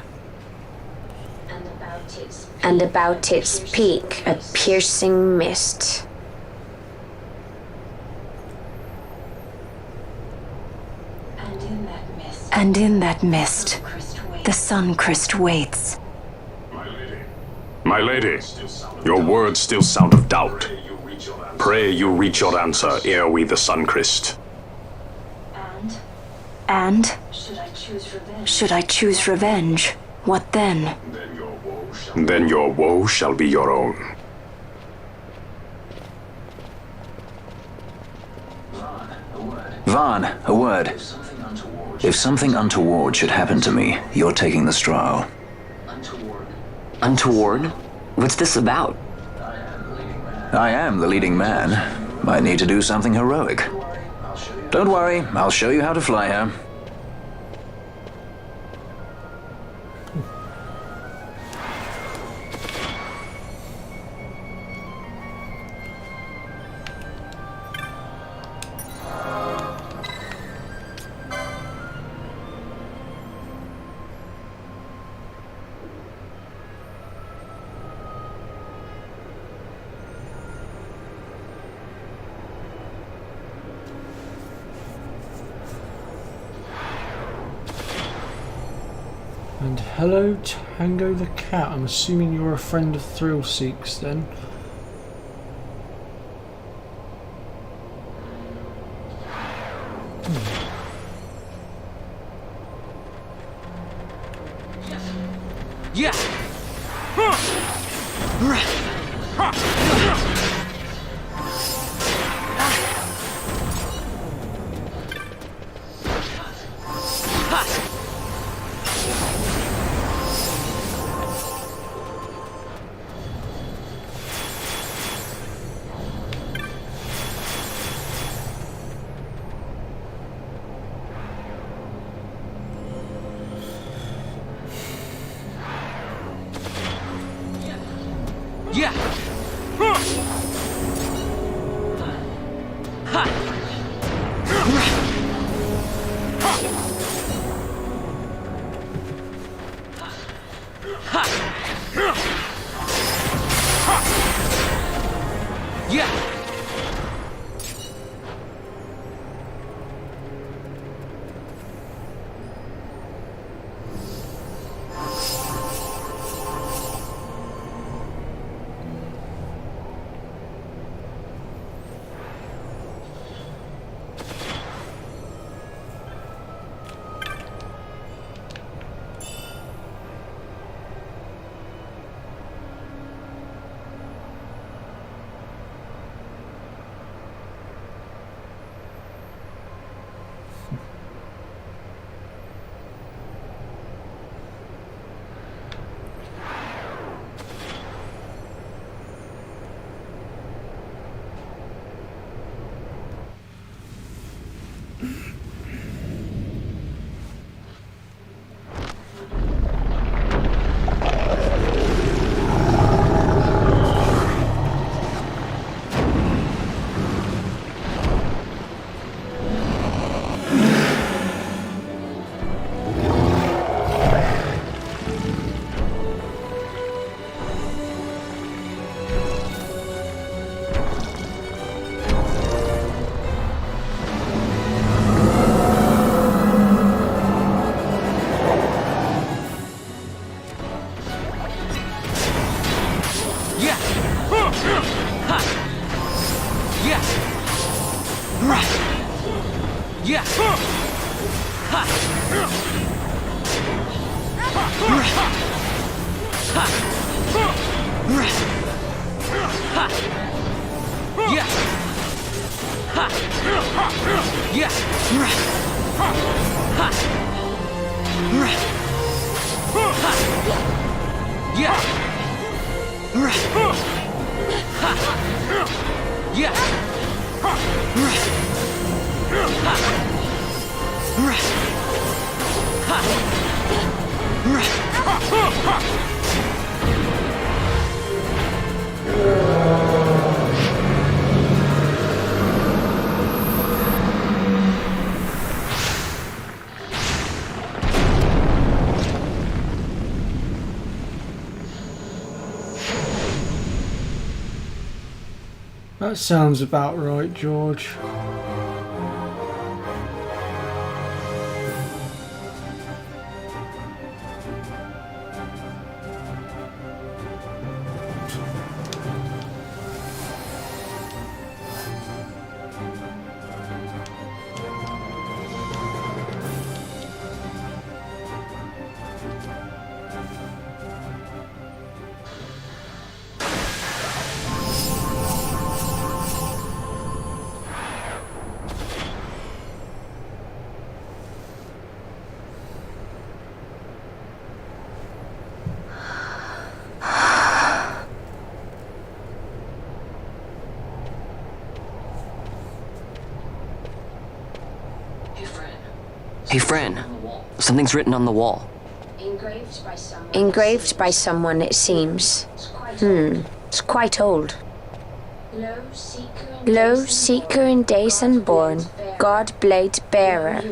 and about its peak a piercing mist. And in that mist, the Suncrest waits. My lady, your words still sound of doubt. Pray you reach your answer ere we the Suncrest. And should I choose revenge, what then? Then your woe shall be your own. Vaughn, a word. If something untoward should happen to me, you're taking the straw. Untoward? What's this about? I am the leading man. Might need to do something heroic. Don't worry, I'll show you how to fly her. And hello, Tango the cat. I'm assuming you're a friend of Thrill Seek's then. Yeah. Yeah. Yeah. That sounds about right, George. Hey, Fran. Something's written on the wall. Engraved by someone, it seems. It's quite old. Lo, seeker in days unborn, God blade bearer.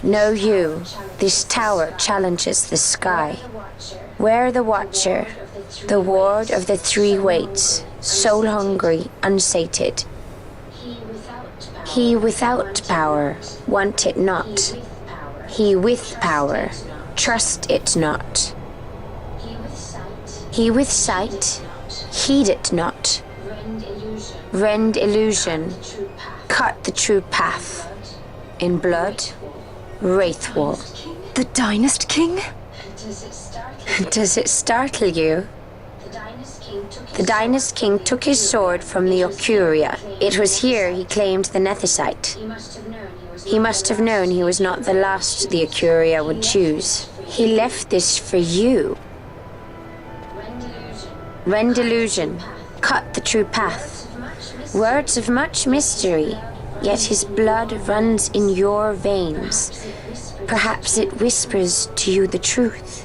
Know you, this tower challenges the sky. Where the watcher, the ward of the three weights, soul hungry, unsated. He without power, want it not. He with power, trust it not. He with sight, heed it not. Rend illusion, cut the true path. In blood, Wraithwall. The Dynast King? Does it startle you? The Dynast King took his sword from the Ocuria. It was here he claimed the Nethicite. He must have known he was not the last the Ocuria would choose. He left this for you. Rend illusion, cut the true path. Words of much mystery, yet his blood runs in your veins. Perhaps it whispers to you the truth.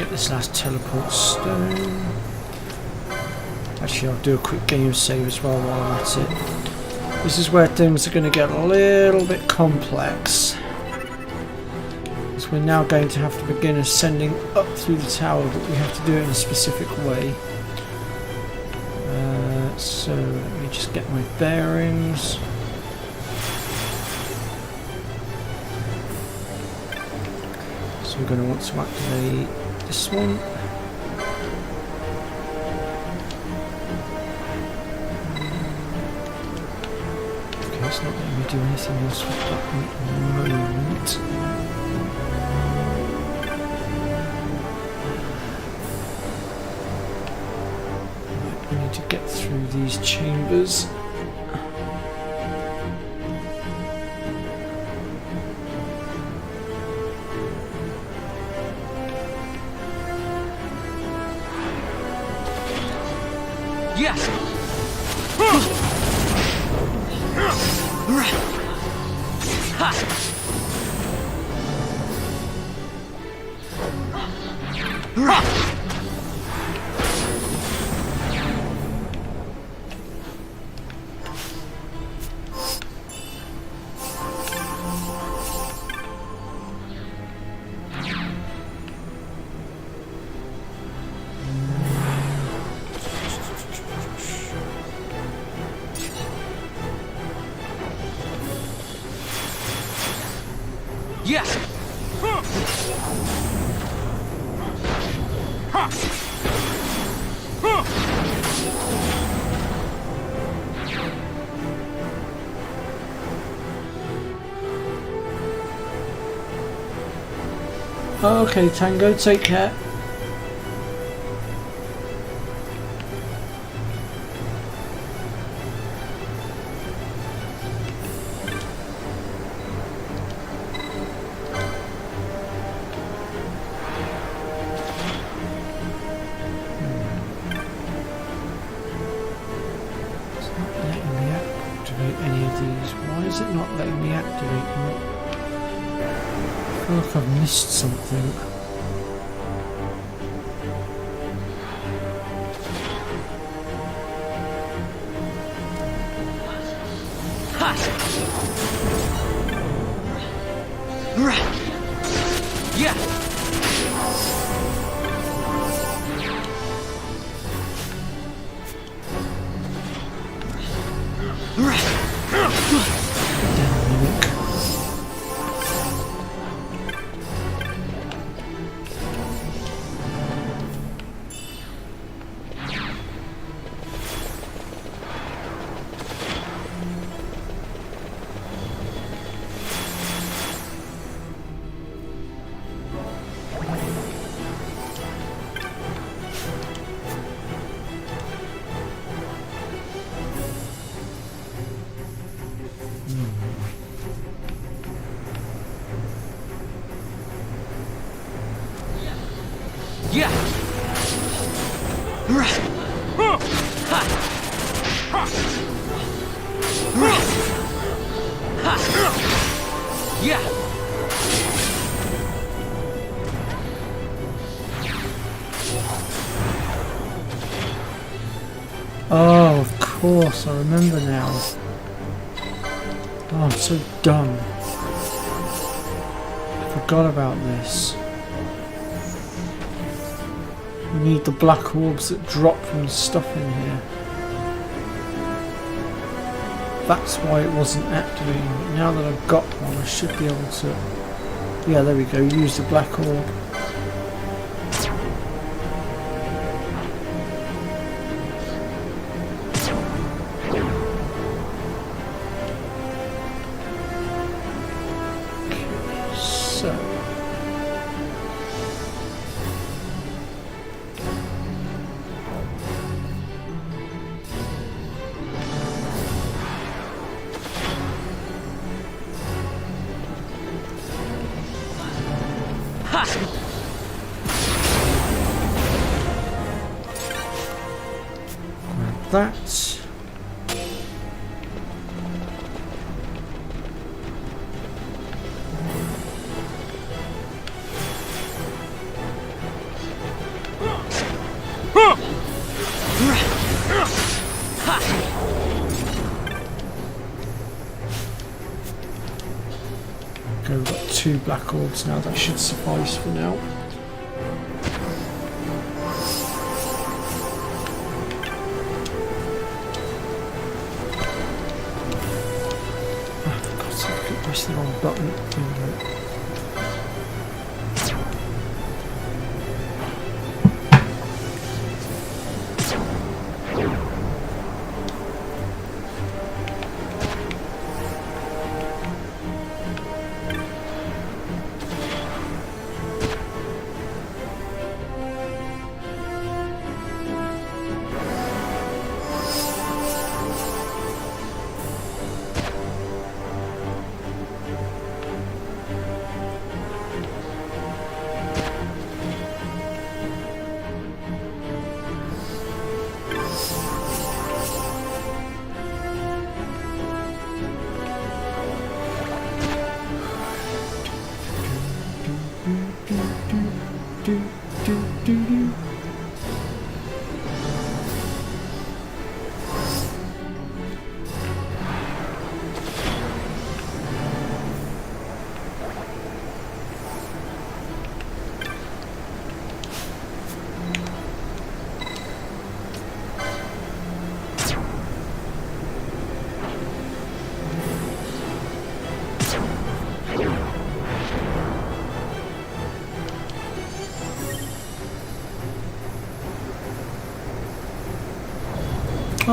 This last teleport stone. Actually, I'll do a quick game save as well while I'm at it. This is where things are going to get a little bit complex. Because we're now going to have to begin ascending up through the tower, but we have to do it in a specific way. So let me just get my bearings. So we're going to want to activate this one. Okay, it's not letting me do anything else with that one at the moment. Right, I need to get through these chambers. Yes! Yes! Okay, Tango, take care. Why is it not letting me activate them? I feel like I've missed something. Yeah! Yeah. Yeah. Oh, of course, I remember now. Oh, I'm so dumb. Forgot about this. We need the black orbs that drop from the stuff in here. That's why it wasn't activating. But now that I've got one, I should be able to... Yeah, there we go. Use the black orb. So... Grab that. Okay, we've got 2 black orbs now. That should suffice for now. Press the wrong button. There we go.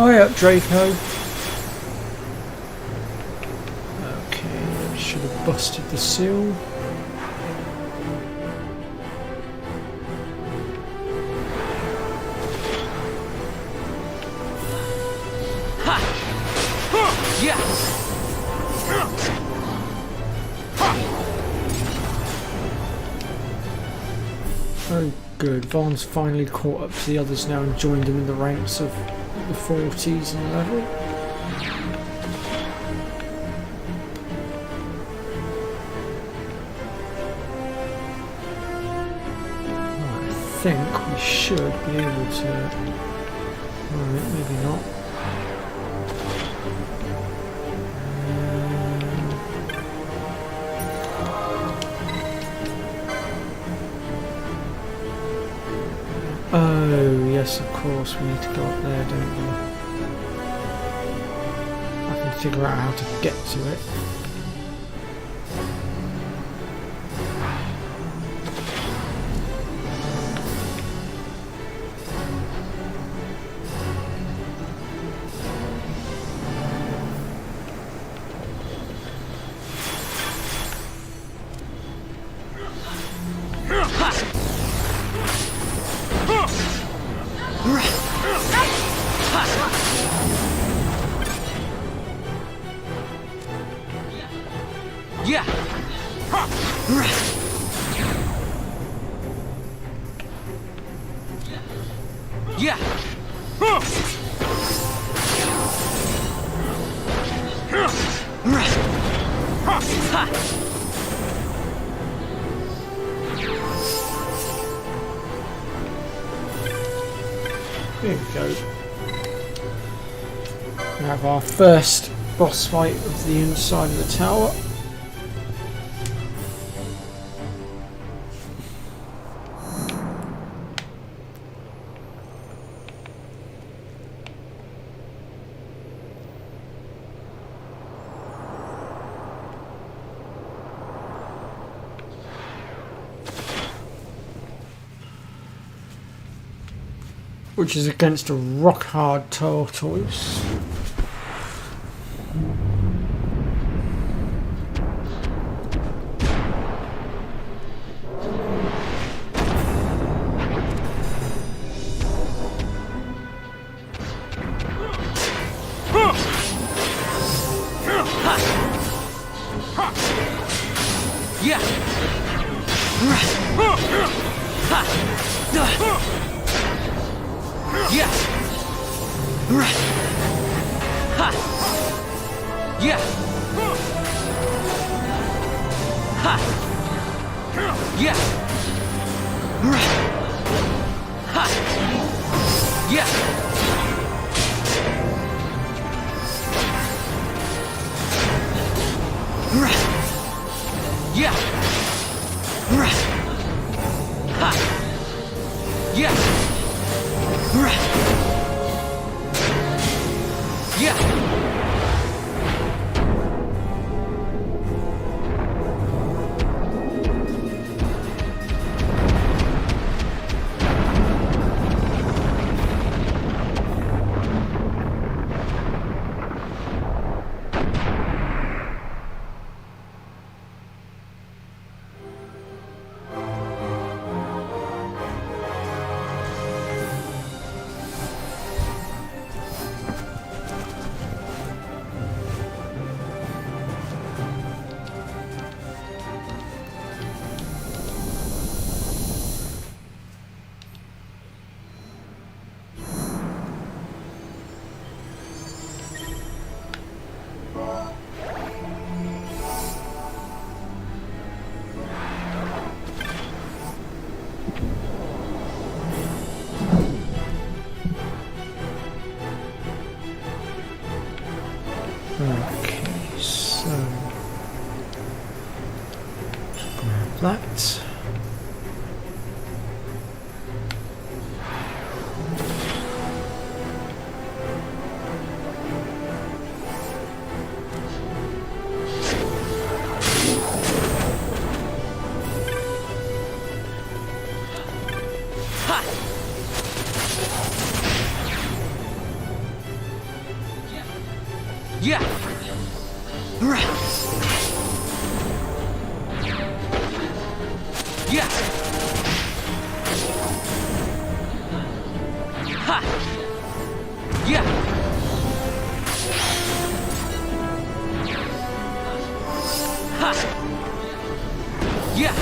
Oh yeah, Draco. Okay, should have busted the seal. Yeah. Oh good, Vaughn's finally caught up to the others now and joined them in the ranks of the 40s in level. I think we should be able to... Alright, maybe not. Oh, yes, of course, we need to go up there, don't we? I can figure out how to get to it. Yeah. Yeah. There we go. We have our first boss fight of the inside of the tower. Which is against a rock-hard tortoise. Yeah. Yeah. Ha. Yeah. Ha. Yeah. Ha. Yeah. Yeah. Ha. Yeah. Yeah. Okay, so grab that. Yeah. Yeah. Ha. Yeah. Ha. Yeah.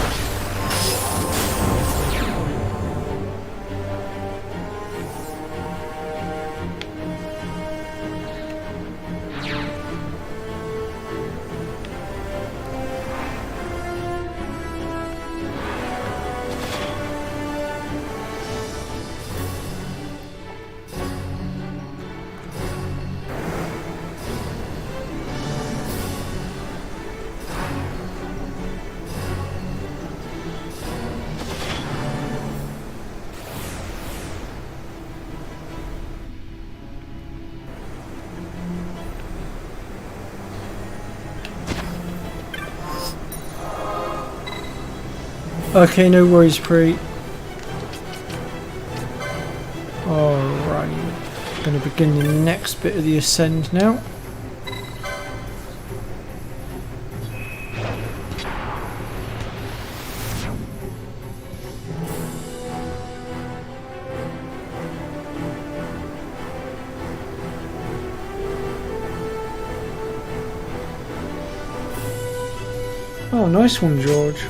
Okay, no worries, Pre. Alright, going to begin the next bit of the ascend now. Oh, nice one, George.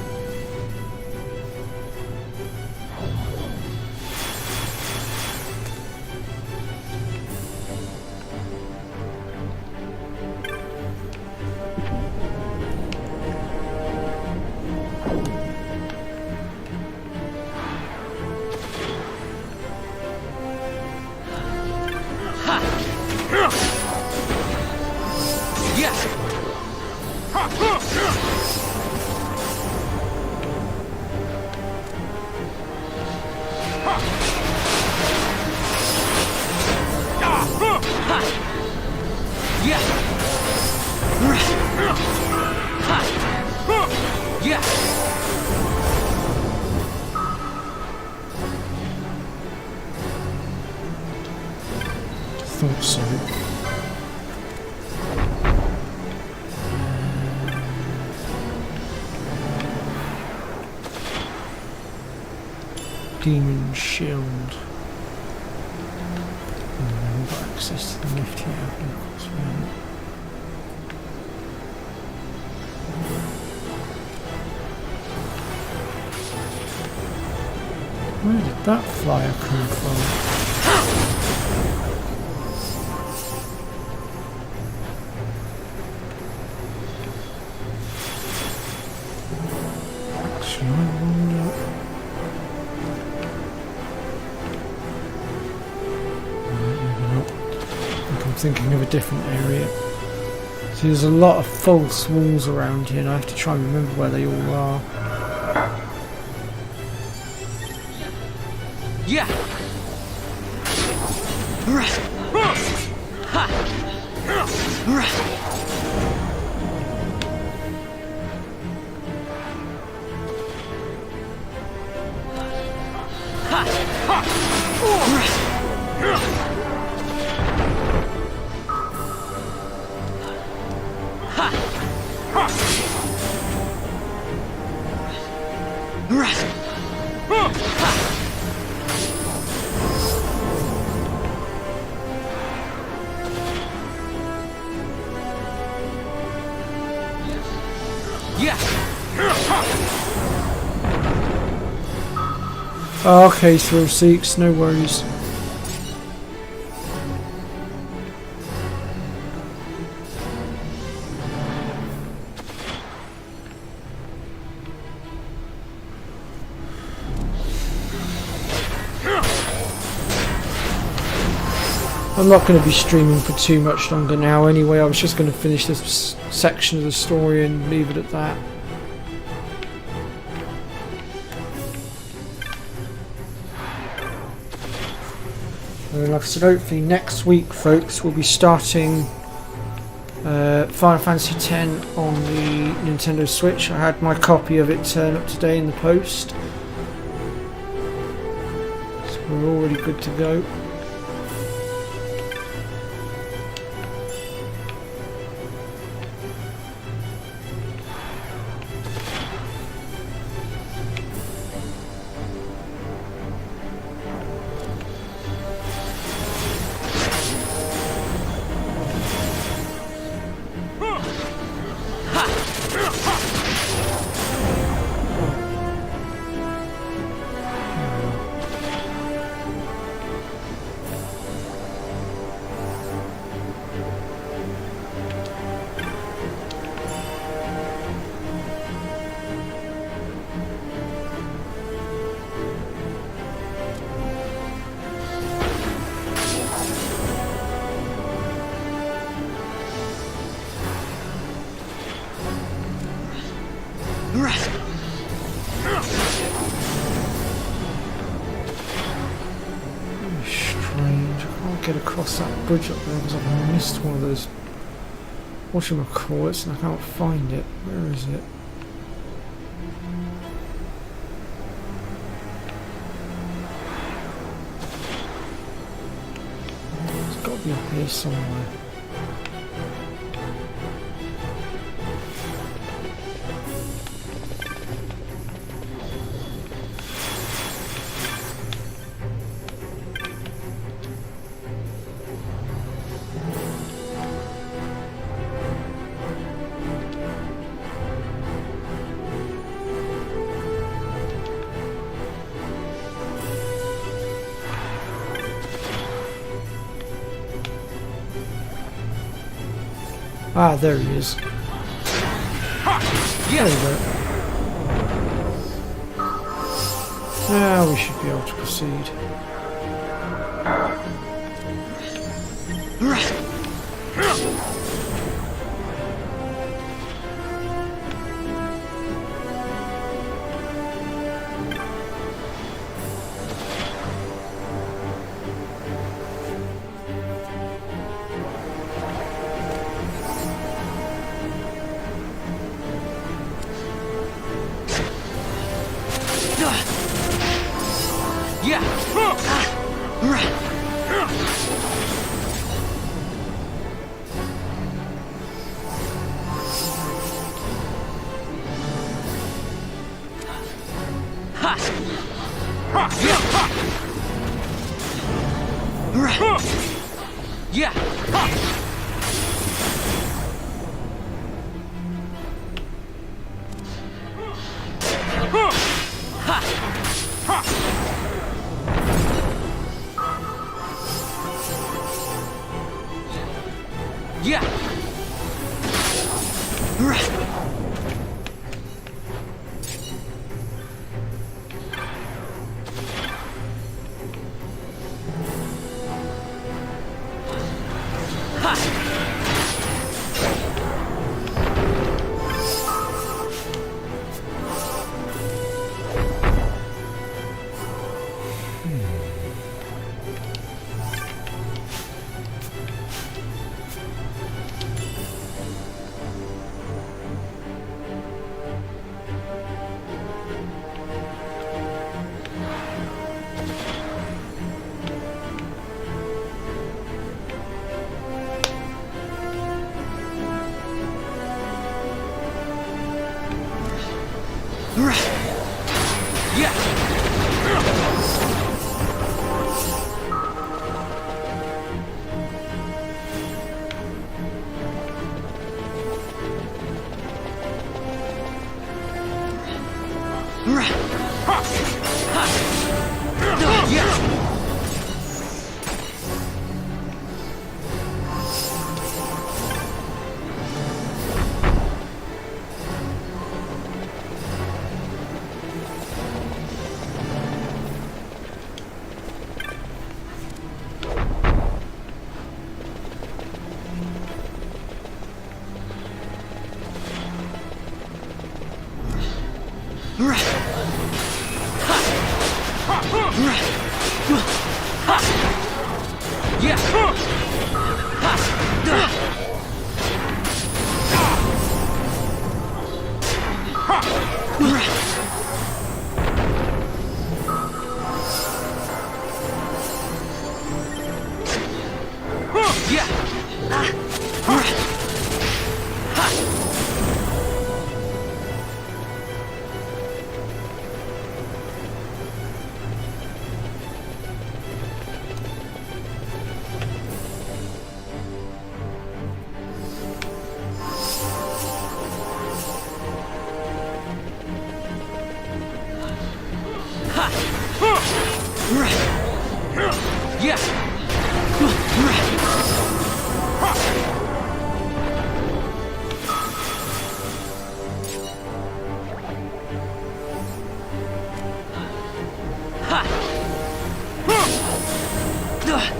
Thought so. Demon shield. We've got access to the lift here. Of course we haven't. Where did that flyer come from? Actually, I wonder. Maybe not. I think I'm thinking of a different area. See, there's a lot of false walls around here, and I have to try and remember where they all are. Yeah. Okay, thrill seeks, no worries. I'm not going to be streaming for too much longer now anyway. I was just going to finish this section of the story and leave it at that. And like I said, hopefully next week, folks, we'll be starting Final Fantasy X on the Nintendo Switch. I had my copy of it turn up today in the post, so we're already good to go. Get across that bridge up there because I've missed one of those whatchamacallits and I can't find it. Where is it? It's got to be up here somewhere. Ah, there he is. There we go. Now we should be able to proceed. Yeah. Ha. Yeah.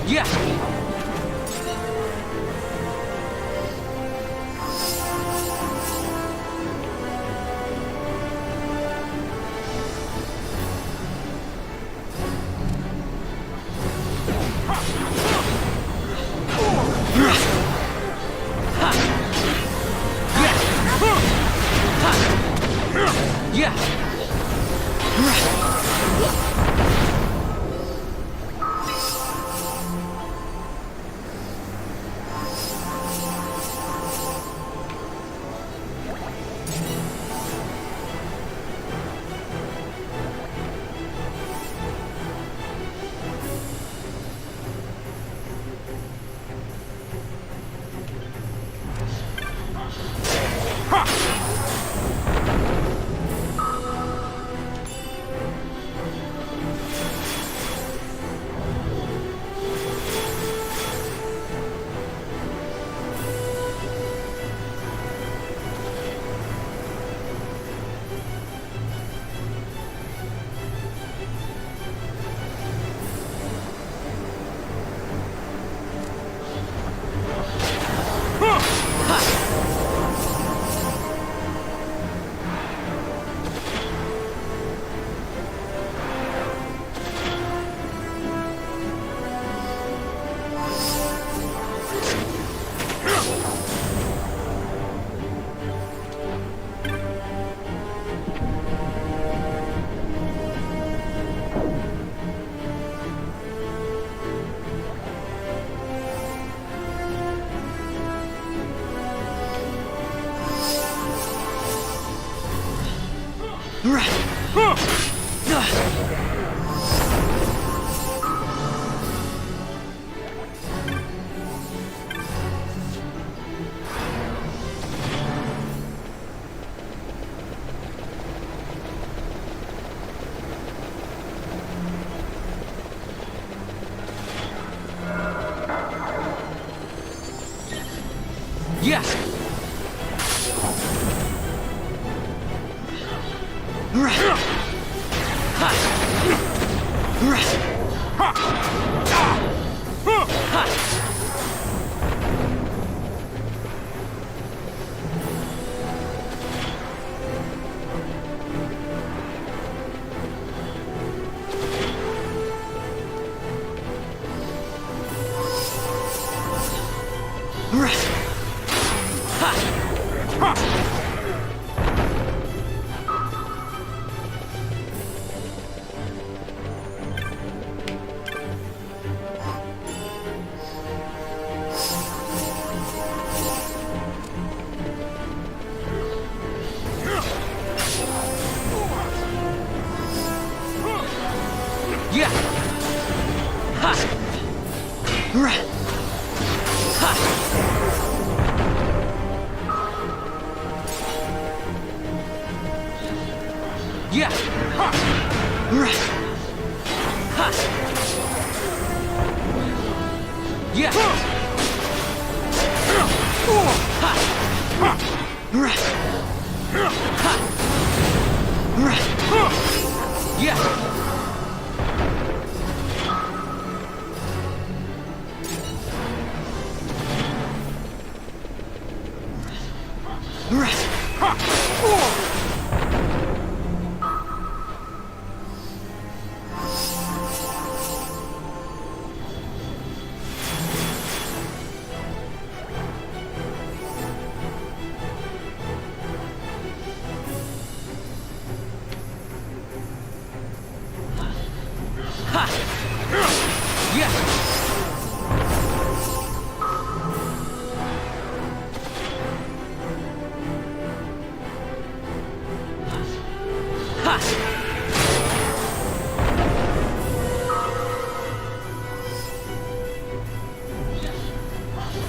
Yeah. Yeah. Yeah. Ha. Ha. Yeah. Ha. Ha. Yeah. Ha. Ha. Yeah.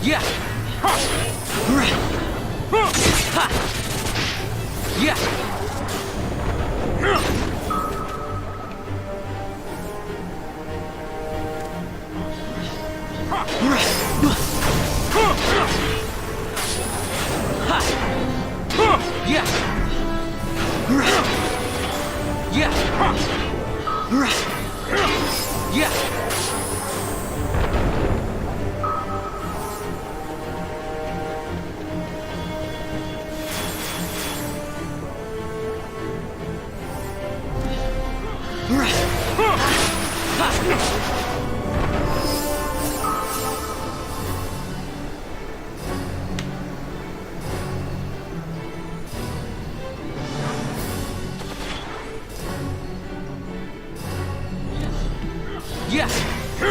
Yeah. Ha. Ha. Yeah. Yeah. Yeah. Yeah. Yeah.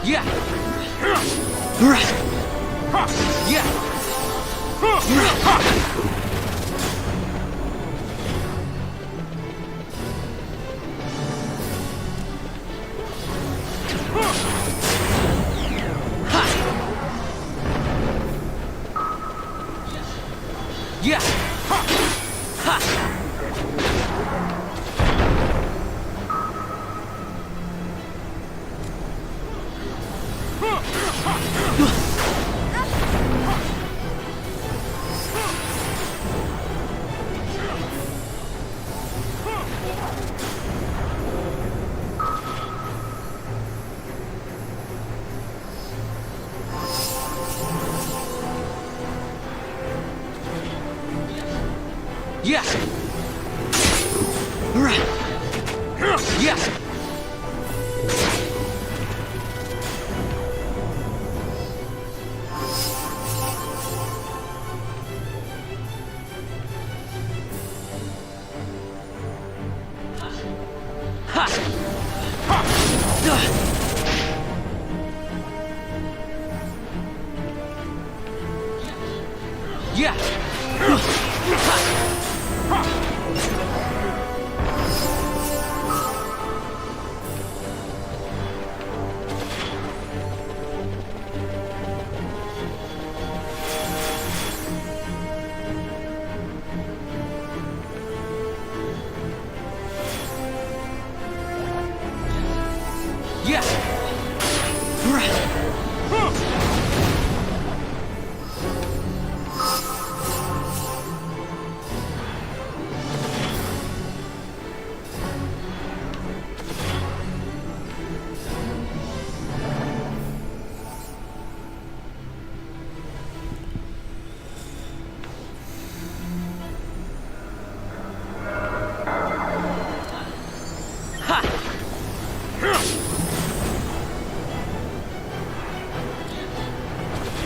Yeah. Yeah. Yeah. Yeah. Yeah. Yeah.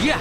Yeah.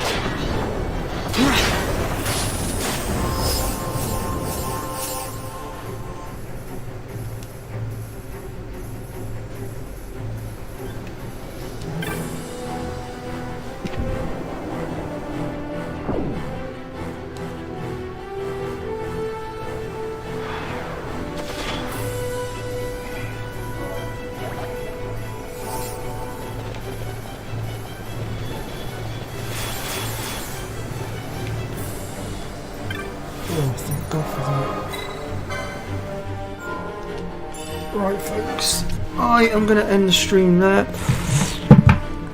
Oh, thank God for that. Right, folks, I am going to end the stream there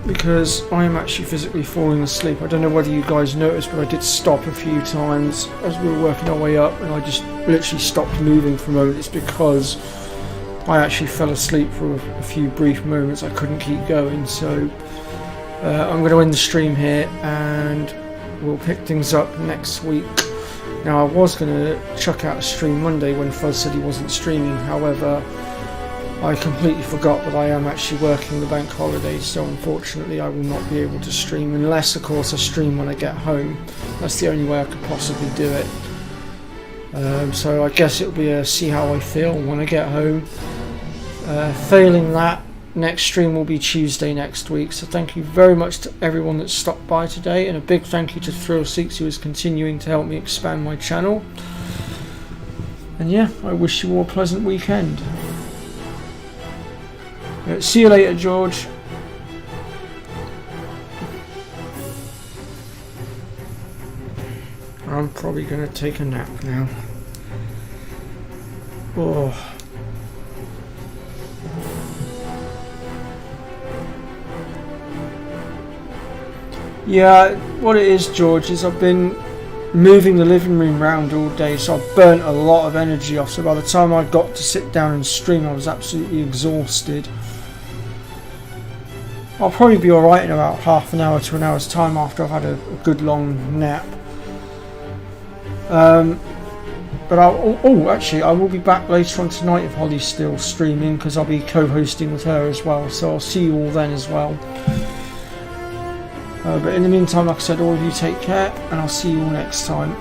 because I am actually physically falling asleep. I don't know whether you guys noticed, but I did stop a few times as we were working our way up, and I just literally stopped moving for a moment. It's because I actually fell asleep for a few brief moments. I couldn't keep going, so I'm going to end the stream here, and we'll pick things up next week. Now, I was going to chuck out a stream Monday when Fuzz said he wasn't streaming, however, I completely forgot that I am actually working the bank holiday, so unfortunately I will not be able to stream, unless of course I stream when I get home. That's the only way I could possibly do it. So I guess it'll be a see how I feel when I get home. Failing that, next stream will be Tuesday next week, so thank you very much to everyone that stopped by today, and a big thank you to Thrill6 who is continuing to help me expand my channel. And yeah, I wish you all a pleasant weekend. See you later, George. I'm probably going to take a nap now. Oh. Yeah, what it is, George, is I've been moving the living room round all day, so I've burnt a lot of energy off, so by the time I got to sit down and stream I was absolutely exhausted. I'll probably be alright in about half an hour to an hour's time after I've had a good long nap. But actually I will be back later on tonight if Holly's still streaming, because I'll be co-hosting with her as well, so I'll see you all then as well. But in the meantime, like I said, all of you take care, and I'll see you all next time.